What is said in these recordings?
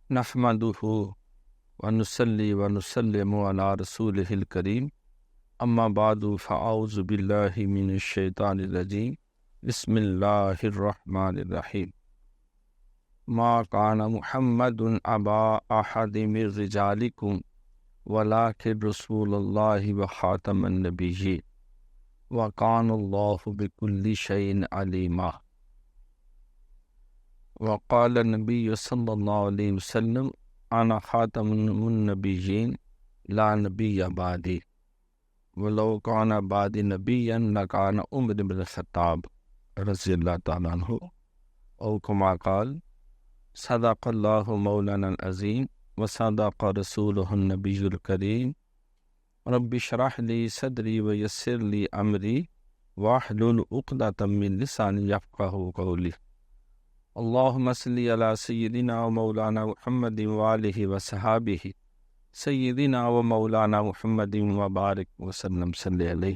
نحمدہ ونصلی ونسلم علی رسولہ الکریم اما بعد فاعوذ باللہ من الشیطان الرجیم بسم اللہ الرحمن الرحیم ما کان محمد ابا احد من رجالکم ولکن رسول اللہ وخاتم النبیین وکان اللہ بکل شیء علیما۔ وقال النبی صلی اللہ علیہ وسلم انا خاتم النبیین لا نبی بعدی ولو کان بعدی نبیا لکان عمر بن الخطاب رضی اللہ تعالیٰ عنہ، او کما قال صدق اللہ مولانا العظیم وصدق رسولہ النبی الکریم رب اشرح لی صدری ویسر لی امری واحلل عقدۃ من لسانی یفقہوا قولی۔ اللہم صلی علی سیدنا و مولانا محمد وآلہ وصحابہ سیدنا و مولانا محمد وبارک وسلم صلی علیہ۔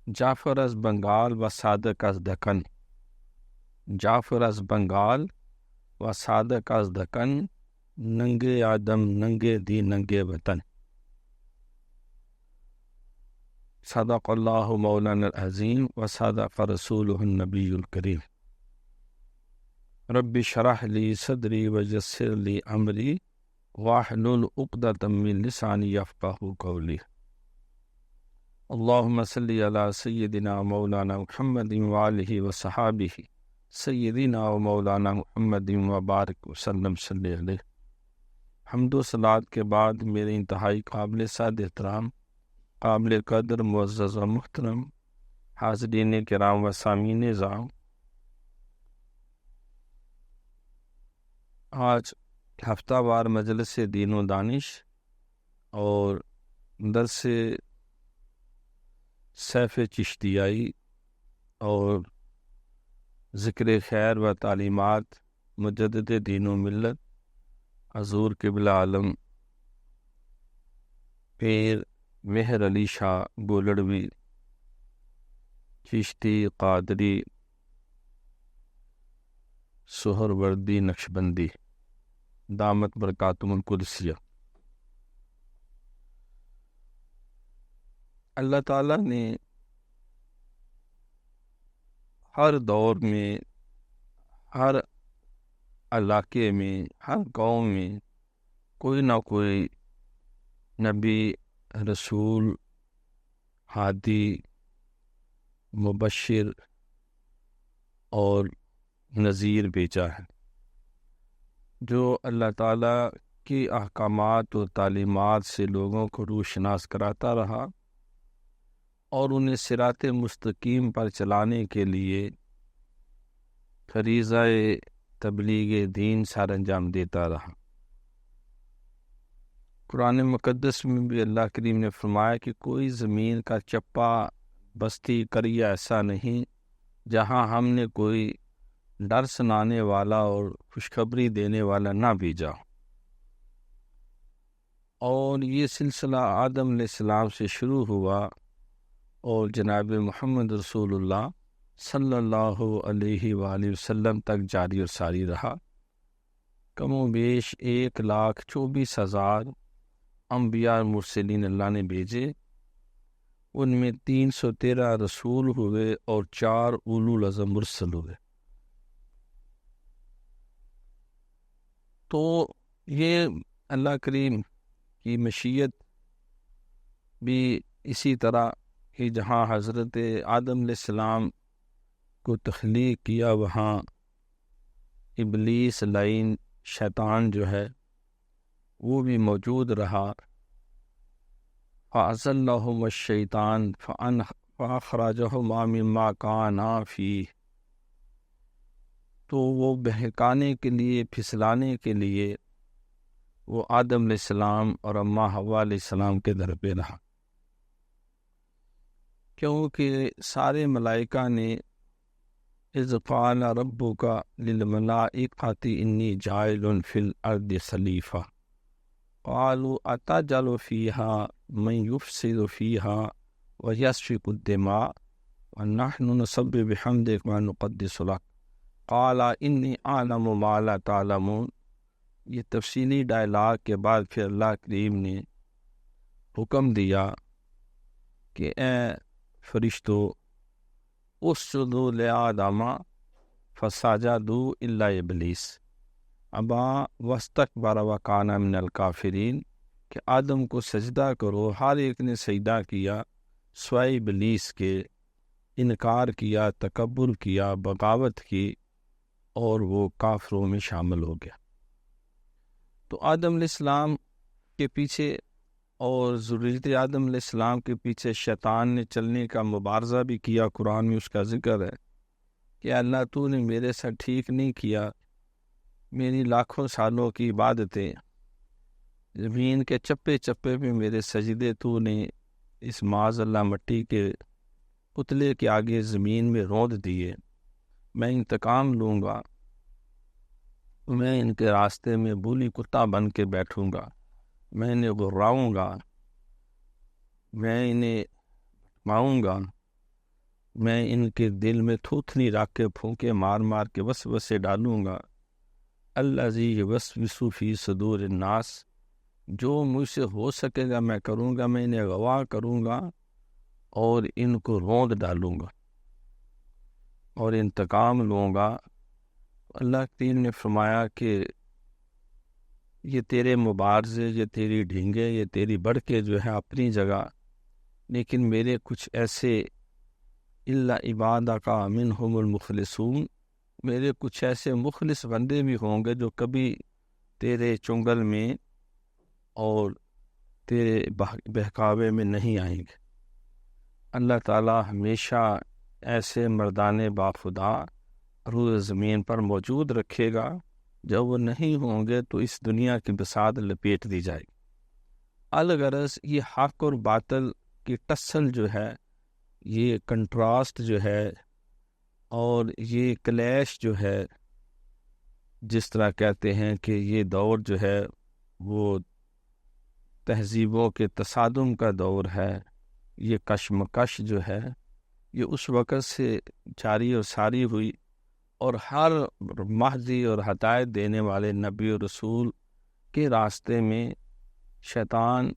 جعفر از بنگال و صادق از دکن، جعفر از بنگال و صادق از دکن، ننگے آدم ننگے دی ننگے وطن۔ صدق اللہ مولانا العظیم و صدق رسولہ النبی الکریم۔ رب اشرح لی صدری ویسر لی امری واحلل عقدۃ من لسانی یفقہوا قولی۔ اللہم صلی علی سیدنا مولانا محمد وآلہ وصحابہ سیدنا و مولانا محمد وبارک وسلم صلی علیہ۔ حمد و صلوات کے بعد میرے انتہائی قابل صد احترام، قابل قدر، معزز و محترم حاضرین کرام و سامعین اعزام، آج ہفتہ وار مجلس دین و دانش اور درس سیف چشتیائی اور ذکر خیر و تعلیمات مجدد دین و ملت حضور قبلہ عالم پیر مہر علی شاہ گولڑوی چشتی قادری سہروردی نقشبندی دامت برکاتہم القدسیہ۔ اللہ تعالیٰ نے ہر دور میں، ہر علاقے میں، ہر قوم میں کوئی نہ کوئی نبی، رسول، ہادی، مبشر اور نذیر بھیجا ہے، جو اللہ تعالیٰ کی احکامات و تعلیمات سے لوگوں کو روشناس کراتا رہا اور انہیں صراط مستقیم پر چلانے کے لیے فریضہ تبلیغ دین سر انجام دیتا رہا۔ قرآن مقدس میں بھی اللہ کریم نے فرمایا کہ کوئی زمین کا چپا، بستی، قریہ ایسا نہیں جہاں ہم نے کوئی ڈر سنانے والا اور خوشخبری دینے والا نہ بھیجا۔ اور یہ سلسلہ آدم علیہ السلام سے شروع ہوا اور جناب محمد رسول اللہ صلی اللہ علیہ وآلہ وسلم تک جاری اور ساری رہا۔ کم و بیش 1,24,000 انبیاء مرسلین اللہ نے بھیجے، ان میں 313 رسول ہوئے اور 4 اولو العزم مرسل ہوئے۔ تو یہ اللہ کریم کی مشیت بھی اسی طرح کہ جہاں حضرت آدم علیہ السلام کو تخلیق کیا وہاں ابلیس لعین شیطان جو ہے وہ بھی موجود رہا۔ فَأَزَلَّهُمَ الشَّيْطَانُ فَأَخْرَجَهُمَا مِمَّا كَانَا فِيهِ، تو وہ بہکانے کے لیے، پھسلانے کے لیے وہ آدم علیہ السلام اور اماں حوا علیہ السلام کے در پہ رہا، کیونکہ سارے ملائکہ نے اذ قال ربک للملائکۃ انی جاعل فی الارض خلیفہ قالوا اتجعل فیہا من یفسد فیہا ویسفک الدماء ونحن نسبح بحمدک ونقدس لک قال انی اعلم ما لا تعلمون، یہ تفصیلی ڈائلاگ کے بعد پھر اللہ کریم نے حکم دیا کہ اے فرشتو اسجدوا لآدم فسجدوا الا ابلیس ابا واستکبر وکان من الکافرین، کہ آدم کو سجدہ کرو، ہر ایک نے سجدہ کیا سوائے ابلیس کے، انکار کیا، تکبر کیا، بغاوت کی، اور وہ کافروں میں شامل ہو گیا۔ تو آدم علیہ السلام کے پیچھے اور ذریت آدم علیہ السلام کے پیچھے شیطان نے چلنے کا مبارزہ بھی کیا، قرآن میں اس کا ذکر ہے کہ اللہ تو نے میرے ساتھ ٹھیک نہیں کیا، میری لاکھوں سالوں کی عبادتیں، زمین کے چپے چپے پہ میرے سجدے تو نے اس معاذ اللہ مٹی کے پتلے کے آگے زمین میں روند دیے، میں انتقام لوں گا، میں ان کے راستے میں بولی کتا بن کے بیٹھوں گا، میں انہیں غراؤں گا، میں انہیں ماؤں گا، میں ان کے دل میں تھوتھنی رکھ کے پھونکے مار مار کے وسوسے ڈالوں گا، الذی یوسوس فی صدور الناس، جو مجھ سے ہو سکے گا میں کروں گا، میں انہیں غوا کروں گا اور ان کو روند ڈالوں گا اور انتقام لوں گا۔ اللہ کریم نے فرمایا کہ یہ تیرے مبارزے، یہ تیری ڈھینگے، یہ تیری بڑکے جو ہے اپنی جگہ، لیکن میرے کچھ ایسے الا عبادک منہم المخلصون، میرے کچھ ایسے مخلص بندے بھی ہوں گے جو کبھی تیرے چنگل میں اور تیرے بہکاوے میں نہیں آئیں گے۔ اللہ تعالیٰ ہمیشہ ایسے مردان باخدا روح زمین پر موجود رکھے گا، جب وہ نہیں ہوں گے تو اس دنیا کی بساط لپیٹ دی جائے گی۔ الغرض یہ حق اور باطل کی ٹسل جو ہے، یہ کنٹراسٹ جو ہے، اور یہ کلیش جو ہے، جس طرح کہتے ہیں کہ یہ دور جو ہے وہ تہذیبوں کے تصادم کا دور ہے، یہ کشمکش جو ہے یہ اس وقت سے جاری اور ساری ہوئی، اور ہر مہدی اور ہدایت دینے والے نبی و رسول کے راستے میں شیطان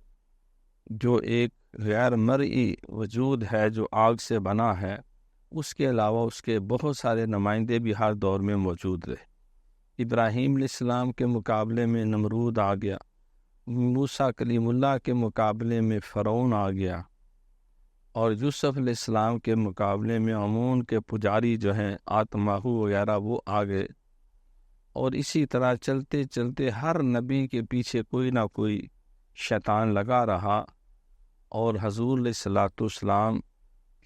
جو ایک غیر مرئی وجود ہے، جو آگ سے بنا ہے، اس کے علاوہ اس کے بہت سارے نمائندے بھی ہر دور میں موجود رہے۔ ابراہیم علیہ السلام کے مقابلے میں نمرود آ گیا، موسیٰ کلیم اللہ کے مقابلے میں فرعون آ گیا، اور یوسف علیہ السلام کے مقابلے میں امون کے پجاری جو ہیں آتماہو وغیرہ وہ آ گئے، اور اسی طرح چلتے چلتے ہر نبی کے پیچھے کوئی نہ کوئی شیطان لگا رہا، اور حضور علیہ السلام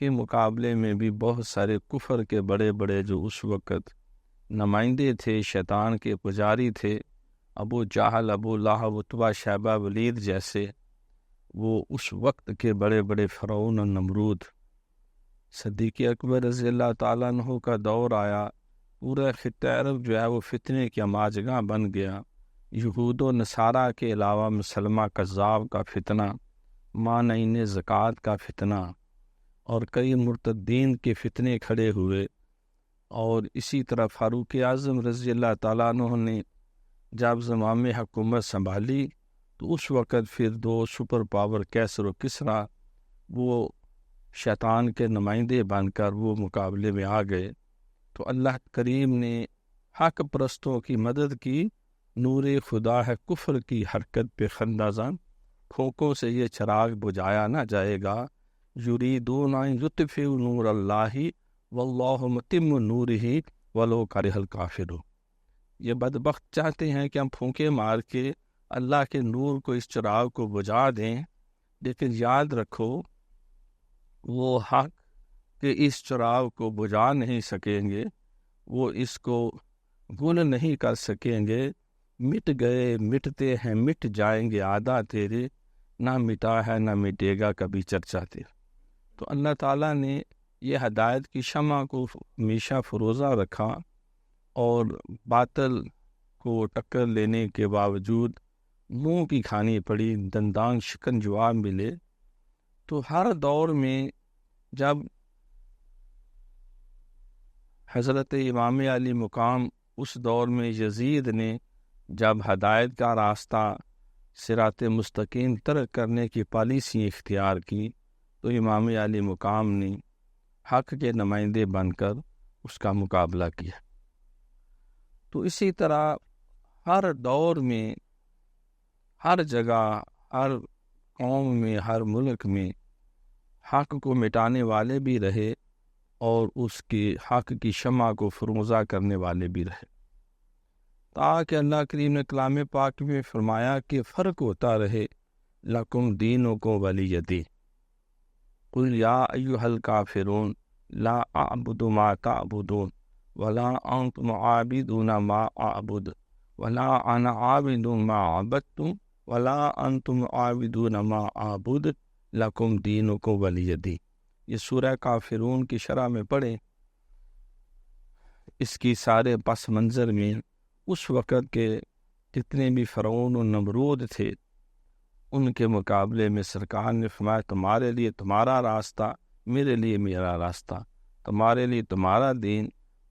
کے مقابلے میں بھی بہت سارے کفر کے بڑے بڑے جو اس وقت نمائندے تھے، شیطان کے پجاری تھے، ابو جہل، ابو لہب، عتبہ، شیبہ، ولید جیسے، وہ اس وقت کے بڑے بڑے فرعون و نمرود۔ صدیق اکبر رضی اللہ تعالیٰ عنہ کا دور آیا، پورا خطہ عرب جو ہے وہ فتنے کی ماجگاہ بن گیا، یہود و نصارہ کے علاوہ مسلمہ کذاب کا فتنہ، مانعین زکوٰۃ کا فتنہ، اور کئی مرتدین کے فتنے کھڑے ہوئے، اور اسی طرح فاروق اعظم رضی اللہ تعالیٰ عنہ نے جب زمام حکومت سنبھالی تو اس وقت پھر دو سپر پاور کیسر و کسریٰ وہ شیطان کے نمائندے بن کر وہ مقابلے میں آ گئے، تو اللہ کریم نے حق پرستوں کی مدد کی، نور خدا ہے کفر کی حرکت پہ خندازاں، پھونکوں سے یہ چراغ بجھایا نہ جائے گا، یریدون ان یطفئوا نور اللہ واللہ متم نورہ ولو کرہ الکافرون، یہ بدبخت چاہتے ہیں کہ ہم پھونکے مار کے اللہ کے نور کو، اس چراغ کو بجھا دیں، لیکن یاد رکھو وہ حق کہ اس چراغ کو بجھا نہیں سکیں گے، وہ اس کو گل نہیں کر سکیں گے، مٹ گئے مٹتے ہیں مٹ جائیں گے آدھا تیرے، نہ مٹا ہے نہ مٹے گا کبھی چرچا تیرا۔ تو اللہ تعالیٰ نے یہ ہدایت کی شمع کو ہمیشہ فروزہ رکھا، اور باطل کو ٹکر لینے کے باوجود منہ کی کھانی پڑی، دندان شکن جواب ملے۔ تو ہر دور میں جب حضرت امام علی مقام اس دور میں یزید نے جب ہدایت کا راستہ صراط مستقیم ترک کرنے کی پالیسی اختیار کی تو امام علی مقام نے حق کے نمائندے بن کر اس کا مقابلہ کیا۔ تو اسی طرح ہر دور میں، ہر جگہ، ہر قوم میں، ہر ملک میں حق کو مٹانے والے بھی رہے اور اس کے حق کی شمع کو فروزہ کرنے والے بھی رہے، تاکہ اللہ کریم نے کلام پاک میں فرمایا کہ فرق ہوتا رہے، لکم دینکم ولی دین، قل یا ایھا الکافرون لا اعبد ما تعبدون ولا انتم عابدون ما اعبد ولا انا عابد ما عبدتم ولا انتم عابدون ما اعبد لکم دینکم ولی دین۔ یہ سورہ کافرون کی شرح میں پڑھیں۔ اس کی سارے پس منظر میں اس وقت کے جتنے بھی فرعون و نمرود تھے ان کے مقابلے میں سرکار نے فرمایا تمہارے لیے تمہارا راستہ، میرے لیے میرا راستہ، تمہارے لیے تمہارا دین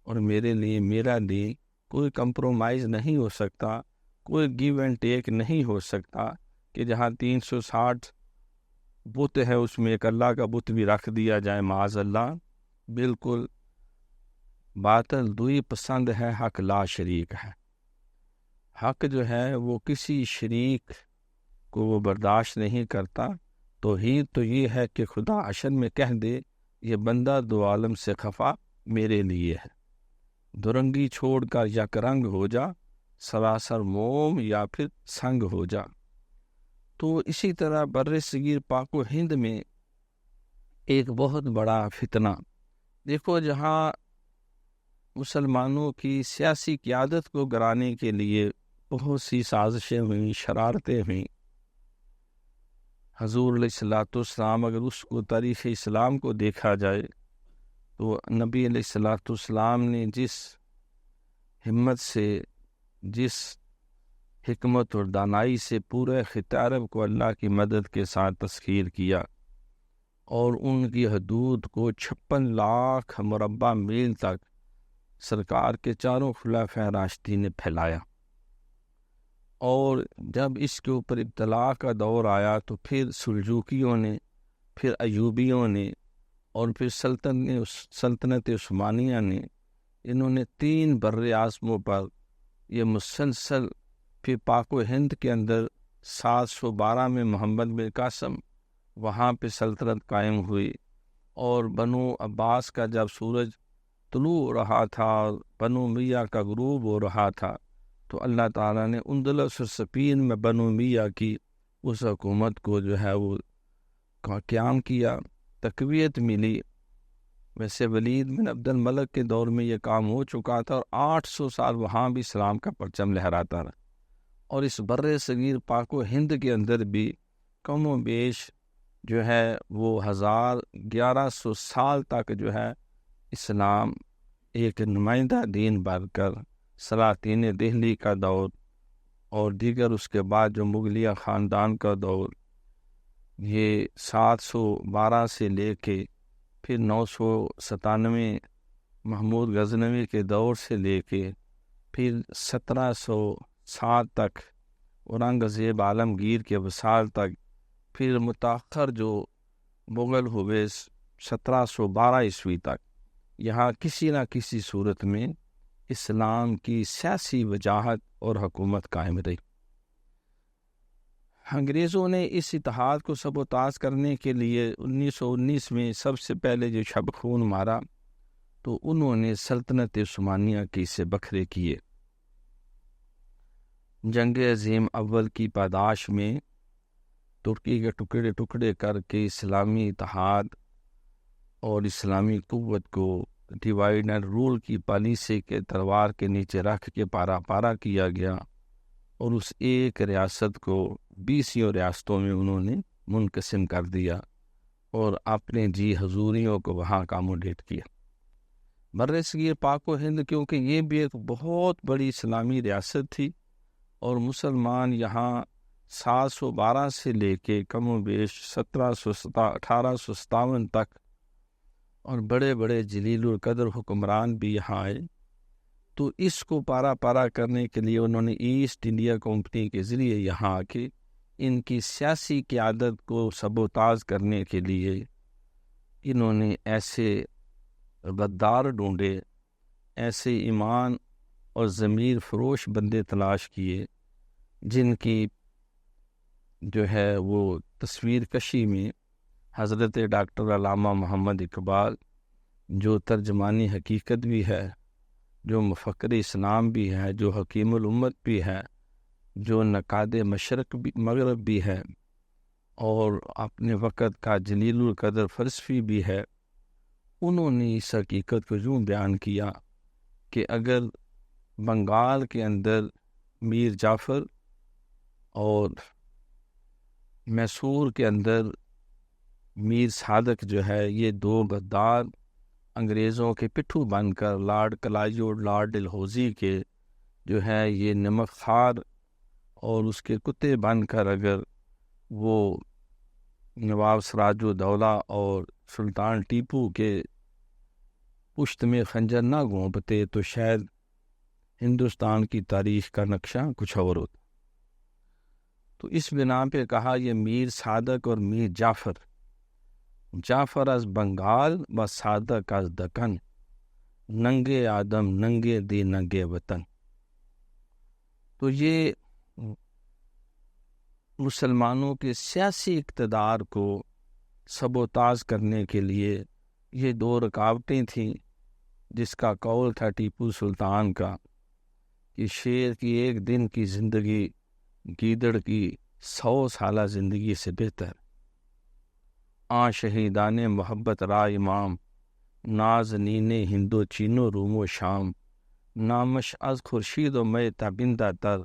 اور میرے لیے میرا دین، کوئی کمپرومائز نہیں ہو سکتا، کوئی گیو اینڈ ٹیک نہیں ہو سکتا کہ جہاں 360 بت ہے اس میں ایک اللہ کا بت بھی رکھ دیا جائے، معاذ اللہ۔ بالکل باطل دوئی پسند ہے، حق لا شریک ہے۔ حق جو ہے وہ کسی شریک کو وہ برداشت نہیں کرتا۔ توحید تو یہ ہے کہ خدا عشر میں کہہ دے یہ بندہ دو عالم سے خفا میرے لیے ہے، دورنگی چھوڑ کر یک رنگ ہو جا، سراسر موم یا پھر سنگ ہو جا۔ تو اسی طرح بر صغیر پاک و ہند میں ایک بہت بڑا فتنہ دیکھو، جہاں مسلمانوں کی سیاسی قیادت کو گرانے کے لیے بہت سی سازشیں ہوئیں، شرارتیں ہوئیں۔ حضور علیہ الصلوۃ والسلام، اگر اس کو تاریخ اسلام کو دیکھا جائے تو نبی علیہ الصلوۃ والسلام نے جس ہمت سے، جس حکمت اور دانائی سے پورے خطہ عرب کو اللہ کی مدد کے ساتھ تسخیر کیا اور ان کی حدود کو 56 لاکھ مربع میل تک سرکار کے چاروں خلفائے راشدین نے پھیلایا، اور جب اس کے اوپر ابتلا کا دور آیا تو پھر سلجوکیوں نے، پھر ایوبیوں نے اور پھر سلطنت عثمانیہ نے، انہوں نے 3 بر اعظموں پر یہ مسلسل، پھر پاک و ہند کے اندر 712 میں محمد بن قاسم وہاں پہ سلطنت قائم ہوئی، اور بنو عباس کا جب سورج طلوع ہو رہا تھا، بنو امیہ کا غروب ہو رہا تھا، تو اللہ تعالیٰ نے اندلس اور اسپین میں بنو امیہ کی اس حکومت کو جو ہے وہ قیام کیا، تقویت ملی۔ ویسے ولید بن عبد الملک کے دور میں یہ کام ہو چکا تھا اور 800 سال وہاں بھی اسلام کا پرچم لہراتا رہا، اور اس بر صغیر پاک و ہند کے اندر بھی کم و بیش جو ہے وہ 1100 سال تک جو ہے اسلام ایک نمائندہ دین بن کر سلاطین دہلی کا دور اور دیگر اس کے بعد جو مغلیہ خاندان کا دور، یہ 712 سے لے کے پھر 997 محمود غزنوی کے دور سے لے کے پھر 1707 تک اورنگزیب عالمگیر کے وصال تک، پھر متاخر جو مغل ہوئے 1712 عیسوی تک، یہاں کسی نہ کسی صورت میں اسلام کی سیاسی وجاہت اور حکومت قائم رہی۔ انگریزوں نے اس اتحاد کو سبوتاژ کرنے کے لیے 1919 میں سب سے پہلے جو شب خون مارا تو انہوں نے سلطنت عثمانیہ کے سے بکھرے کیے۔ جنگ عظیم اول کی پاداش میں ترکی کے ٹکڑے ٹکڑے کر کے اسلامی اتحاد اور اسلامی قوت کو ڈیوائڈ اینڈ رول کی پالیسی کے تلوار کے نیچے رکھ کے پارا پارا کیا گیا، اور اس ایک ریاست کو 20 ریاستوں میں انہوں نے منقسم کر دیا اور اپنے جی حضوریوں کو وہاں اکاموڈیٹ کیا۔ بر صغیر پاک و ہند کیونکہ یہ بھی ایک بہت بڑی اسلامی ریاست تھی، اور مسلمان یہاں 712 سے لے کے کم و بیش 1857 تک، اور بڑے بڑے جلیل القدر حکمران بھی یہاں آئے، تو اس کو پارا پارا کرنے کے لیے انہوں نے ایسٹ انڈیا کمپنی کے ذریعے یہاں آ کے ان کی سیاسی قیادت کو سبوتاژ کرنے کے لیے انہوں نے ایسے غدار ڈھونڈے، ایسے ایمان اور ضمیر فروش بندے تلاش کیے جن کی جو ہے وہ تصویر کشی میں حضرت ڈاکٹر علامہ محمد اقبال، جو ترجمانی حقیقت بھی ہے، جو مفکر اسلام بھی ہے، جو حکیم الامت بھی ہے، جو نقاد مشرق بھی مغرب بھی ہے، اور اپنے وقت کا جلیل القدر فلسفی بھی ہے، انہوں نے اس حقیقت کو یوں بیان کیا کہ اگر بنگال کے اندر میر جعفر اور میسور کے اندر میر صادق جو ہے، یہ دو غدار انگریزوں کے پٹھو بن کر لارڈ کلائیو اور لارڈ ڈلہوزی کے جو ہے یہ نمک خوار اور اس کے کتے بن کر اگر وہ نواب سراج الدولہ اور سلطان ٹیپو کے پشت میں خنجر نہ گھونپتے تو شاید ہندوستان کی تاریخ کا نقشہ کچھ اور ہوتا۔ تو اس بنا پہ کہا یہ میر صادق اور میر جعفر از بنگال و صادق از دکن، ننگے آدم ننگے دی ننگے وطن۔ تو یہ مسلمانوں کے سیاسی اقتدار کو سبوتاژ کرنے کے لیے یہ دو رکاوٹیں تھیں، جس کا قول تھا ٹیپو سلطان کا کہ شیر کی ایک دن کی زندگی گیدڑ کی 100 سالہ زندگی سے بہتر۔ آ شہیدان محبت را امام، نازنین ہندو چینو روم و شام، نامش از خورشید و میں تابندہ تر،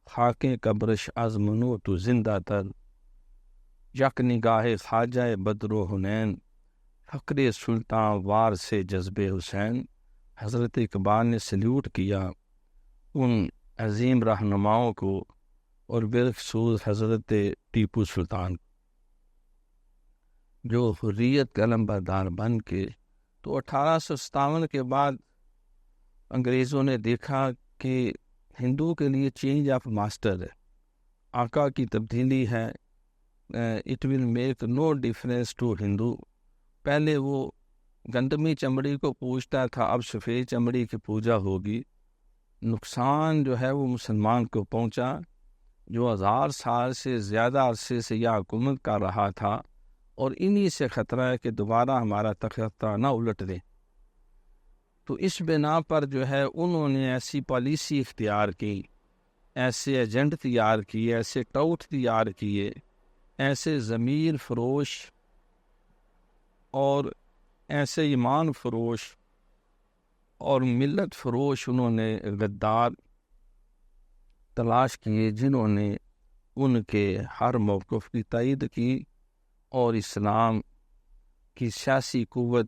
خاکیں قبرش از منو تو زندہ تر، یک نگاہ خواجہ بدر و حنین، فقر سلطان وار سے جذب حسین۔ حضرت اقبال نے سلیوٹ کیا ان عظیم رہنماؤں کو اور بالخصوص حضرت ٹیپو سلطان جو حریت کا علمبردار بن کے، تو 1857 کے بعد انگریزوں نے دیکھا کہ ہندو کے لیے چینج آف ماسٹر ہے، آقا کی تبدیلی ہے، it will make no difference to Hindu. پہلے وہ گندمی چمڑی کو پوجتا تھا، اب سفید چمڑی کی پوجا ہوگی۔ نقصان جو ہے وہ مسلمان کو پہنچا، جو 1000 سال سے زیادہ عرصے سے یہ حکومت کر رہا تھا، اور انہی سے خطرہ ہے کہ دوبارہ ہمارا تختہ نہ الٹ دے۔ تو اس بنا پر جو ہے انہوں نے ایسی پالیسی اختیار کی، ایسے ایجنٹ تیار کیے، ایسے ٹاؤٹ تیار کیے، ایسے ضمیر فروش اور ایسے ایمان فروش اور ملت فروش انہوں نے غدار تلاش کیے، جنہوں نے ان کے ہر موقف کی تائید کی، اور اسلام کی سیاسی قوت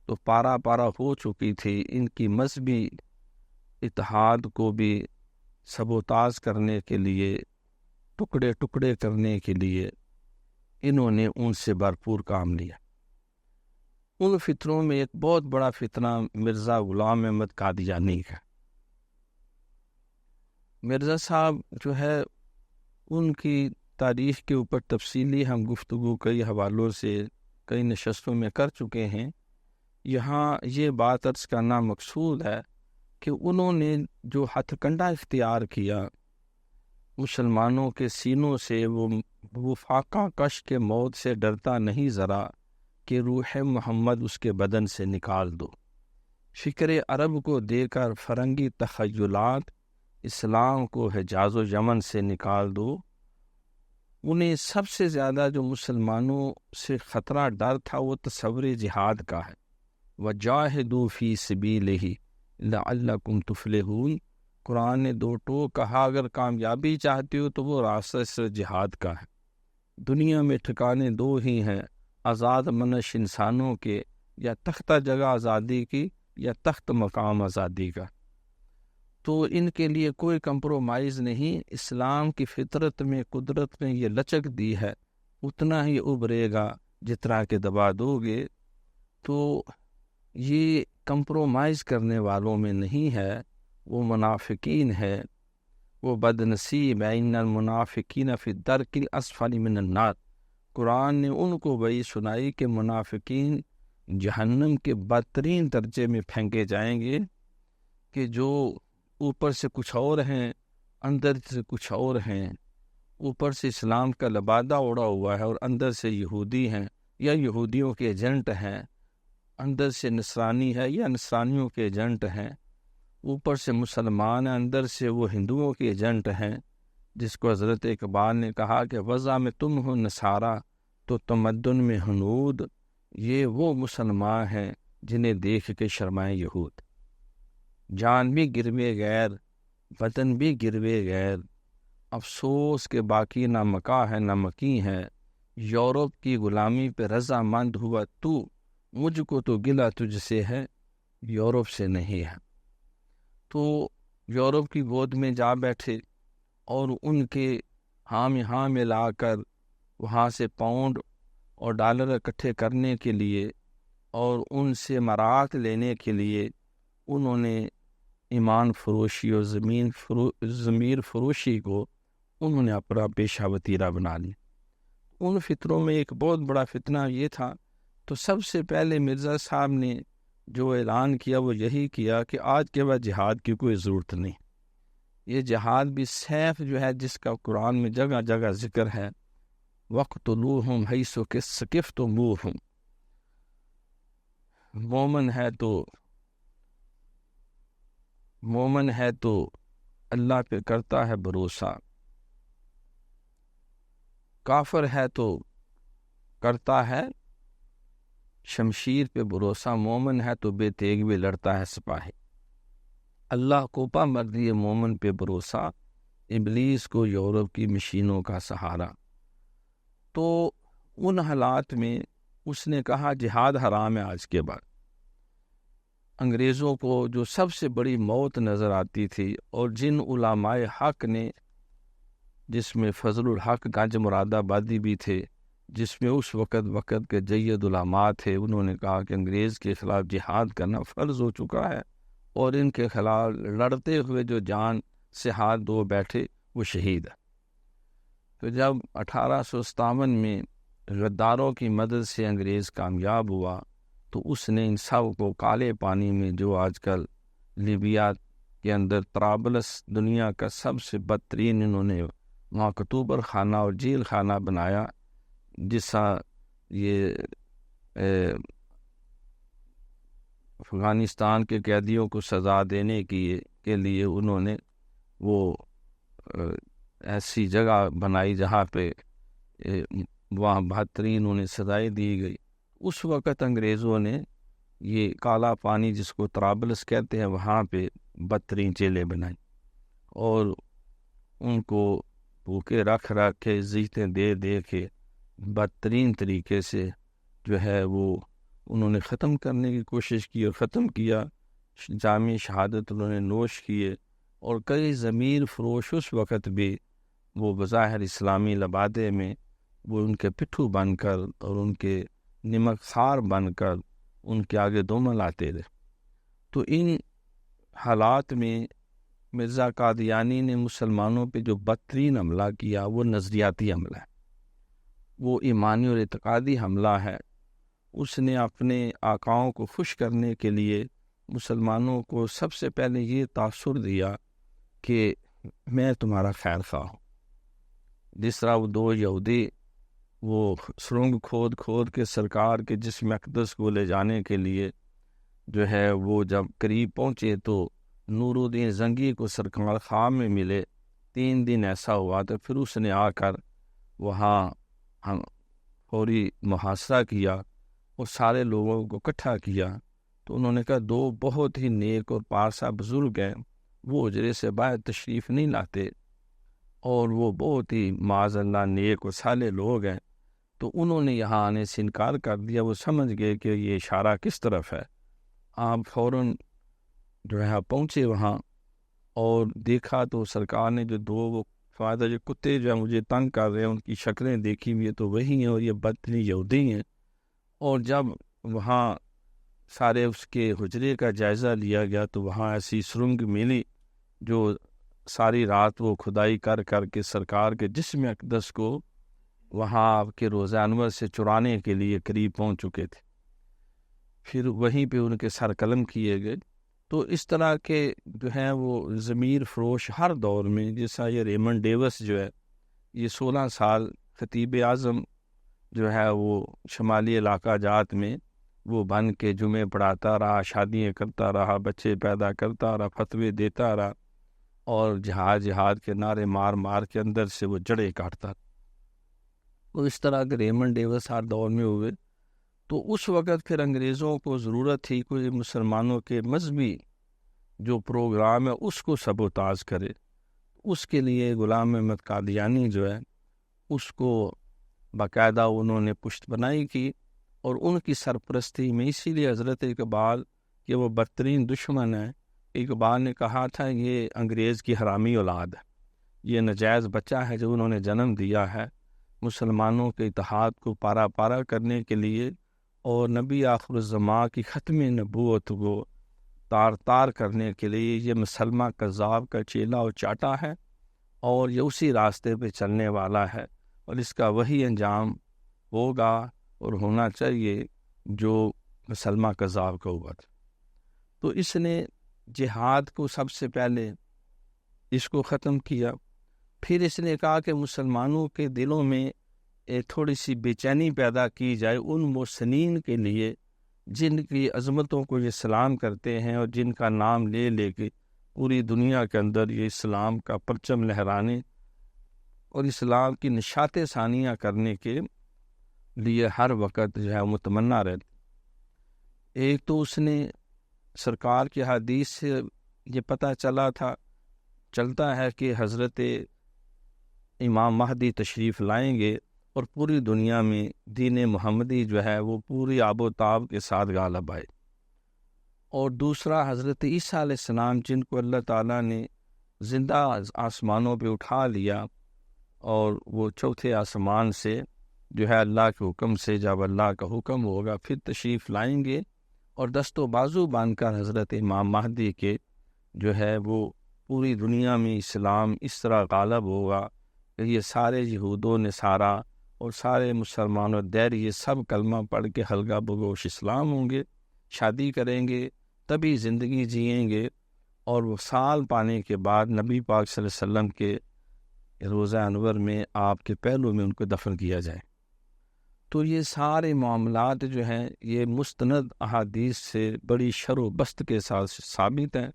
تو پارا پارا ہو چکی تھی، ان کی مذہبی اتحاد کو بھی سبوتاژ کرنے کے لیے، ٹکڑے ٹکڑے کرنے کے لیے انہوں نے ان سے بھرپور کام لیا۔ ان فتنوں میں ایک بہت بڑا فتنہ مرزا غلام احمد قادیانی کا۔ مرزا صاحب جو ہے ان کی تاریخ کے اوپر تفصیلی ہم گفتگو کئی حوالوں سے کئی نشستوں میں کر چکے ہیں، یہاں یہ بات عرض کرنا مقصود ہے کہ انہوں نے جو ہتھ کنڈا اختیار کیا مسلمانوں کے سینوں سے، وہ فاقہ کش کے موت سے ڈرتا نہیں ذرا کہ روح محمد اس کے بدن سے نکال دو، فکر عرب کو دے کر فرنگی تخیلات، اسلام کو حجاز و یمن سے نکال دو۔ انہیں سب سے زیادہ جو مسلمانوں سے خطرہ ڈر تھا وہ تصور جہاد کا ہے، وَجَاهِدُوا فِي سَبِيلِهِ لَعَلَّكُمْ تُفْلِحُونَ۔ قرآن نے دو ٹوک کہا، اگر کامیابی چاہتے ہو تو وہ راستہ سے جہاد کا ہے۔ دنیا میں ٹھکانے دو ہی ہیں، آزاد منش انسانوں کے، یا تختہ جگہ آزادی کی یا تخت مقام آزادی کا۔ تو ان کے لیے کوئی کمپرومائز نہیں۔ اسلام کی فطرت میں، قدرت نے یہ لچک دی ہے، اتنا ہی ابھرے گا جتنا کہ دبا دو گے۔ تو یہ کمپرومائز کرنے والوں میں نہیں ہے، وہ منافقین ہے، وہ بد نصیب ہے۔ ان المنافقین فی الدرک الاسفل من النار، قرآن نے ان کو وہی سنائی کہ منافقین جہنم کے بدترین درجے میں پھینکے جائیں گے، کہ جو اوپر سے کچھ اور ہیں، اندر سے کچھ اور ہیں، اوپر سے اسلام کا لبادہ اوڑا ہوا ہے اور اندر سے یہودی ہیں یا یہودیوں کے ایجنٹ ہیں، اندر سے نصرانی ہے یا نصرانیوں کے ایجنٹ ہیں، اوپر سے مسلمان ہیں، اندر سے وہ ہندوؤں کے ایجنٹ ہیں، جس کو حضرت اقبال نے کہا کہ وضع میں تم ہو نصارہ تو تمدن میں ہنود، یہ وہ مسلمان ہیں جنہیں دیکھ کے شرمائے یہود۔ جان بھی گروے غیر، وطن بھی گروے غیر، افسوس کے باقی نہ مکا ہے نہ مکی ہے، یورپ کی غلامی پہ رضا مند ہوا تو، مجھ کو تو گلہ تجھ سے ہے، یورپ سے نہیں ہے۔ تو یورپ کی گود میں جا بیٹھے اور ان کے ہاں میں لا کر وہاں سے پاؤنڈ اور ڈالر اکٹھے کرنے کے لیے اور ان سے مراعات لینے کے لیے انہوں نے ایمان فروشی اور ضمیر فروشی کو انہوں نے اپنا پیشہ وتیرہ بنا لی۔ ان فطروں میں ایک بہت بڑا فتنہ یہ تھا، تو سب سے پہلے مرزا صاحب نے جو اعلان کیا وہ یہی کیا کہ آج کے بعد جہاد کی کوئی ضرورت نہیں، یہ جہاد بھی سیف جو ہے جس کا قرآن میں جگہ جگہ ذکر ہے، وَاقْتُلُوهُمْ حَيْثُ ثَقِفْتُمُوهُمْ، مومن ہے تو اللہ پہ کرتا ہے بھروسہ، کافر ہے تو کرتا ہے شمشیر پہ بھروسہ، مومن ہے تو بے تیغ بھی لڑتا ہے سپاہی۔ اللہ کو پامردی مومن پہ بھروسہ، ابلیس کو یورپ کی مشینوں کا سہارا۔ تو ان حالات میں اس نے کہا جہاد حرام ہے آج کے بعد۔ انگریزوں کو جو سب سے بڑی موت نظر آتی تھی، اور جن علماء حق نے، جس میں فضل الحق گنج مراد آبادی بھی تھے، جس میں اس وقت کے جید علماء تھے، انہوں نے کہا کہ انگریز کے خلاف جہاد کرنا فرض ہو چکا ہے، اور ان کے خلاف لڑتے ہوئے جو جان سے ہاتھ دھو بیٹھے وہ شہید ہے۔ تو جب 1857 میں غداروں کی مدد سے انگریز کامیاب ہوا، تو اس نے ان سب کو کالے پانی میں، جو آج کل لیبیا کے اندر طرابلس دنیا کا سب سے بدترین، انہوں نے وہاں اکتوبر خانہ اور جیل خانہ بنایا، جسا یہ افغانستان کے قیدیوں کو سزا دینے کے لیے انہوں نے وہ ایسی جگہ بنائی جہاں پہ وہاں بہترین انہیں سزائیں دی گئی۔ اس وقت انگریزوں نے یہ کالا پانی جس کو طرابلس کہتے ہیں وہاں پہ بدترین جیلیں بنائیں، اور ان کو بھوکے رکھ کے زیتیں دے کے بدترین طریقے سے جو ہے وہ انہوں نے ختم کرنے کی کوشش کی اور ختم کیا۔ جامع شہادت انہوں نے نوش کیے، اور کئی ضمیر فروش اس وقت بھی وہ بظاہر اسلامی لبادے میں وہ ان کے پٹھو بن کر اور ان کے نمک خار بن کر ان کے آگے دومل آتے رہے۔ تو ان حالات میں مرزا قادیانی نے مسلمانوں پہ جو بدترین حملہ کیا وہ نظریاتی حملہ ہے، وہ ایمانی اور اعتقادی حملہ ہے۔ اس نے اپنے آقاؤں کو خوش کرنے کے لیے مسلمانوں کو سب سے پہلے یہ تاثر دیا کہ میں تمہارا خیر خواہ ہوں۔ جس طرح وہ دو یہودی وہ سرنگ کھود کے سرکار کے جسم اقدس کو لے جانے کے لیے جو ہے وہ جب قریب پہنچے تو نور الدین زنگی کو سرکار خواب میں ملے۔ 3 دن ایسا ہوا تو پھر اس نے آ کر وہاں فوری محاصرہ کیا اور سارے لوگوں کو اکٹھا کیا۔ تو انہوں نے کہا 2 بہت ہی نیک اور پارسا بزرگ ہیں، وہ اجرے سے باہر تشریف نہیں لاتے، اور وہ بہت ہی معاذ اللہ نیک اور صالح لوگ ہیں۔ تو انہوں نے یہاں آنے سے انکار کر دیا۔ وہ سمجھ گئے کہ یہ اشارہ کس طرف ہے۔ آپ فوراً جو ہے پہنچے وہاں اور دیکھا تو سرکار نے جو 2 فائدہ جو کتے جو ہے مجھے تنگ کر رہے ہیں ان کی شکلیں دیکھی ہوئی تو وہی ہیں، اور یہ بدترین یہودی ہیں۔ اور جب وہاں سارے اس کے حجرے کا جائزہ لیا گیا تو وہاں ایسی سرنگ ملی جو ساری رات وہ کھدائی کر کر کے سرکار کے جسم اقدس کو وہاں آپ کے روزہ انور سے چرانے کے لیے قریب پہنچ چکے تھے. پھر وہیں پہ ان کے سر قلم کیے گئے. تو اس طرح کے جو ہیں وہ ضمیر فروش ہر دور میں، جیسا یہ ریمنڈ ڈیوس جو ہے، یہ 16 سال خطیب اعظم جو ہے وہ شمالی علاقہ جات میں وہ بن کے جمعے پڑھاتا رہا، شادیاں کرتا رہا، بچے پیدا کرتا رہا، فتوے دیتا رہا، اور جہاد کے نعرے مار مار کے اندر سے وہ جڑیں کاٹتا. تو اس طرح کے ریمنڈ ڈیوس ہر دور میں ہوئے. تو اس وقت پھر انگریزوں کو ضرورت تھی کوئی مسلمانوں کے مذہبی جو پروگرام ہے اس کو سبوتاژ کرے. اس کے لیے غلام احمد قادیانی جو ہے اس کو باقاعدہ انہوں نے پشت بنائی کی، اور ان کی سرپرستی میں اسی لیے حضرت اقبال کہ وہ بدترین دشمن ہے. اقبال نے کہا تھا یہ انگریز کی حرامی اولاد ہے، یہ نجائز بچہ ہے جو انہوں نے جنم دیا ہے مسلمانوں کے اتحاد کو پارا پارا کرنے کے لیے، اور نبی آخر الزماں کی ختم نبوت کو تار تار کرنے کے لیے یہ مسلمہ کذاب کا چیلا اور چاٹا ہے، اور یہ اسی راستے پہ چلنے والا ہے، اور اس کا وہی انجام ہوگا اور ہونا چاہیے جو مسلمہ کذاب کا ہوا تھا. تو اس نے جہاد کو سب سے پہلے اس کو ختم کیا. پھر اس نے کہا کہ مسلمانوں کے دلوں میں تھوڑی سی بے چینی پیدا کی جائے ان محسنین کے لیے جن کی عظمتوں کو یہ سلام کرتے ہیں، اور جن کا نام لے لے کے پوری دنیا کے اندر یہ اسلام کا پرچم لہرانے اور اسلام کی نشاط ثانیہ کرنے کے لیے ہر وقت جو ہے متمنا رہتے. ایک تو اس نے سرکار کی حدیث سے یہ پتہ چلتا ہے کہ حضرت امام مہدی تشریف لائیں گے اور پوری دنیا میں دین محمدی جو ہے وہ پوری آب و تاب کے ساتھ غالب آئے. اور دوسرا حضرت عیسیٰ علیہ السلام جن کو اللہ تعالیٰ نے زندہ آسمانوں پہ اٹھا لیا، اور وہ چوتھے آسمان سے جو ہے اللہ کے حکم سے جب اللہ کا حکم ہوگا پھر تشریف لائیں گے، اور دست و بازو باندھ کر حضرت امام مہدی کے جو ہے وہ پوری دنیا میں اسلام اس طرح غالب ہوگا کہ یہ سارے یہود و نصارہ اور سارے مسلمان و دیر یہ سب کلمہ پڑھ کے حلقہ بگوش اسلام ہوں گے، شادی کریں گے، تبھی زندگی جئیں گے، اور وہ سال پانے کے بعد نبی پاک صلی اللہ علیہ وسلم کے روزہ انور میں آپ کے پہلو میں ان کو دفن کیا جائے. تو یہ سارے معاملات جو ہیں یہ مستند احادیث سے بڑی شر و بست کے ساتھ ثابت ہیں،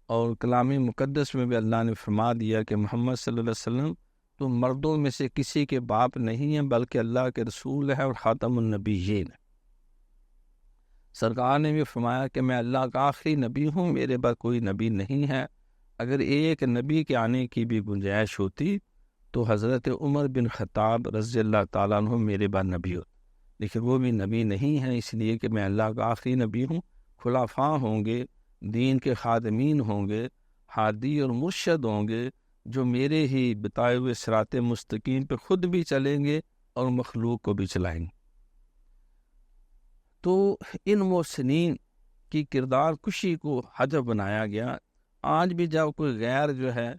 اور کلام مقدس میں بھی اللہ نے فرما دیا کہ محمد صلی اللہ علیہ وسلم تو مردوں میں سے کسی کے باپ نہیں ہیں بلکہ اللہ کے رسول ہے اور خاتم النبیین ہے. سرکار نے بھی فرمایا کہ میں اللہ کا آخری نبی ہوں، میرے بعد کوئی نبی نہیں ہے. اگر ایک نبی کے آنے کی بھی گنجائش ہوتی تو حضرت عمر بن خطاب رضی اللہ تعالیٰ عنہ میرے بعد نبی ہوتے، لیکن وہ بھی نبی نہیں ہیں، اس لیے کہ میں اللہ کا آخری نبی ہوں. خلفاء ہوں گے، دین کے خادمین ہوں گے، ہادی اور مرشد ہوں گے جو میرے ہی بتائے ہوئے صراط مستقیم پہ خود بھی چلیں گے اور مخلوق کو بھی چلائیں گے. تو ان محسنین کی کردار کشی کو ہدف بنایا گیا. آج بھی جب کوئی غیر جو ہے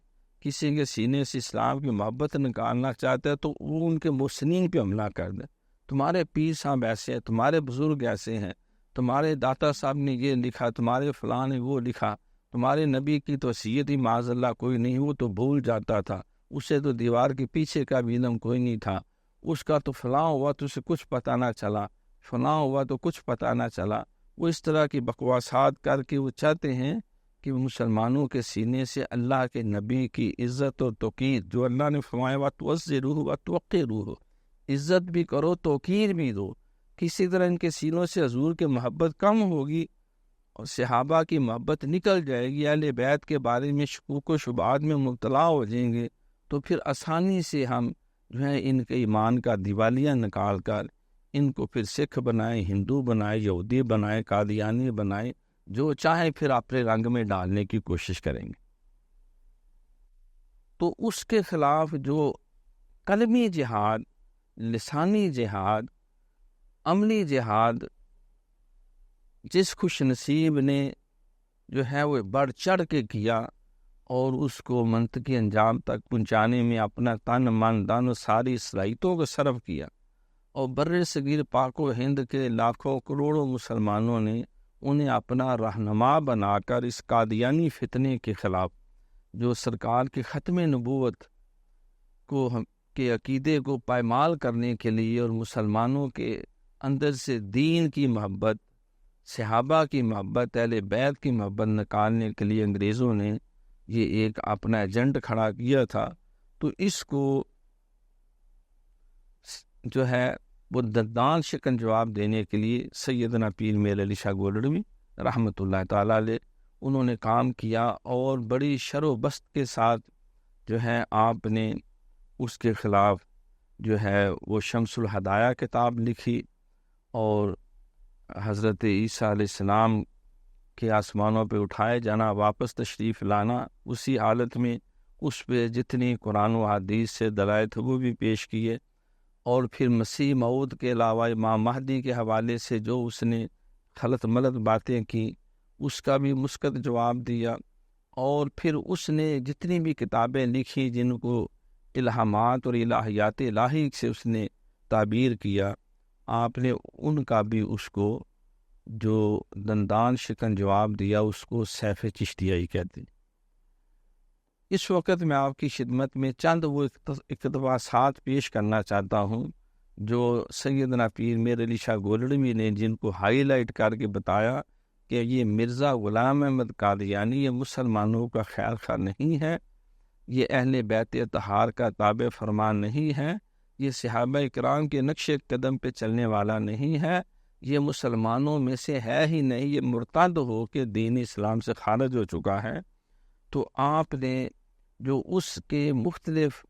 کسی کے سینے سے اسلام کی محبت نکالنا چاہتا ہے تو وہ ان کے محسنین پہ حملہ کر دے. تمہارے پیر صاحب ایسے ہیں، تمہارے بزرگ ایسے ہیں، تمہارے داتا صاحب نے یہ لکھا، تمہارے فلاں نے وہ لکھا، تمہارے نبی کی تو وصیت ہی معاذ اللہ کوئی نہیں، وہ تو بھول جاتا تھا، اسے تو دیوار کے پیچھے کا بھی علم کوئی نہیں تھا، اس کا تو فلاں ہوا تو اسے کچھ پتہ نہ چلا، فلاں ہوا تو کچھ پتہ نہ چلا. وہ اس طرح کی بکواسات کر کے وہ چاہتے ہیں کہ مسلمانوں کے سینے سے اللہ کے نبی کی عزت اور توقیر جو اللہ نے فرمایا وَتُعَزِّرُوهُ وَتُوَقِّرُوهُ، عزت بھی کرو توقیر بھی دو. کسی طرح ان کے سینوں سے حضور کی محبت کم ہوگی اور صحابہ کی محبت نکل جائے گی، اہل بیت کے بارے میں شکوک و شبہات میں مبتلا ہو جائیں گے، تو پھر آسانی سے ہم جو ہے ان کے ایمان کا دیوالیہ نکال کر ان کو پھر سکھ بنائیں، ہندو بنائیں، یہودی بنائیں، قادیانی بنائیں، جو چاہے پھر اپنے رنگ میں ڈالنے کی کوشش کریں گے. تو اس کے خلاف جو قلمی جہاد، لسانی جہاد، عملی جہاد جس خوش نصیب نے جو ہے وہ بڑھ چڑھ کے کیا اور اس کو منطقی انجام تک پہنچانے میں اپنا تن من دن ساری صلاحیتوں کو صرف کیا، اور بر صغیر پاک و ہند کے لاکھوں کروڑوں مسلمانوں نے انہیں اپنا رہنما بنا کر اس قادیانی فتنے کے خلاف، جو سرکار کے ختم نبوت کے عقیدے کو پائمال کرنے کے لیے اور مسلمانوں کے اندر سے دین کی محبت، صحابہ کی محبت، اہل بیت کی محبت نکالنے کے لیے انگریزوں نے یہ ایک اپنا ایجنٹ کھڑا کیا تھا، تو اس کو جو ہے وہ دندان شکن جواب دینے کے لیے سیدنا پیر میر علی شاہ گولڑوی رحمۃ اللہ تعالیٰ علیہ انہوں نے کام کیا، اور بڑی شر و بست کے ساتھ جو ہے آپ نے اس کے خلاف جو ہے وہ شمس الہدایہ کتاب لکھی، اور حضرت عیسیٰ علیہ السلام کے آسمانوں پہ اٹھائے جانا، واپس تشریف لانا، اسی حالت میں اس پہ جتنی قرآن و حدیث سے دلائل تھے وہ بھی پیش کیے، اور پھر مسیح موعود کے علاوہ امام مہدی کے حوالے سے جو اس نے غلط ملط باتیں کی اس کا بھی مثبت جواب دیا، اور پھر اس نے جتنی بھی کتابیں لکھی جن کو الہامات اور الہیات الہی سے اس نے تعبیر کیا، آپ نے ان کا بھی اس کو جو دندان شکن جواب دیا، اس کو سیف چشتیہ ہی کہتے ہیں۔ اس وقت میں آپ کی خدمت میں چند وہ اقتباسات پیش کرنا چاہتا ہوں جو سیدنا پیر میر علی شاہ گولڑوی نے جن کو ہائی لائٹ کر کے بتایا کہ یہ مرزا غلام احمد قادیانی یہ مسلمانوں کا خیر خواہ نہیں ہے، یہ اہل بیت اطہار کا تابع فرمان نہیں ہے، یہ صحابہ کرام کے نقش قدم پہ چلنے والا نہیں ہے، یہ مسلمانوں میں سے ہے ہی نہیں، یہ مرتد ہو کے دین اسلام سے خارج ہو چکا ہے۔ تو آپ نے جو اس کے مختلف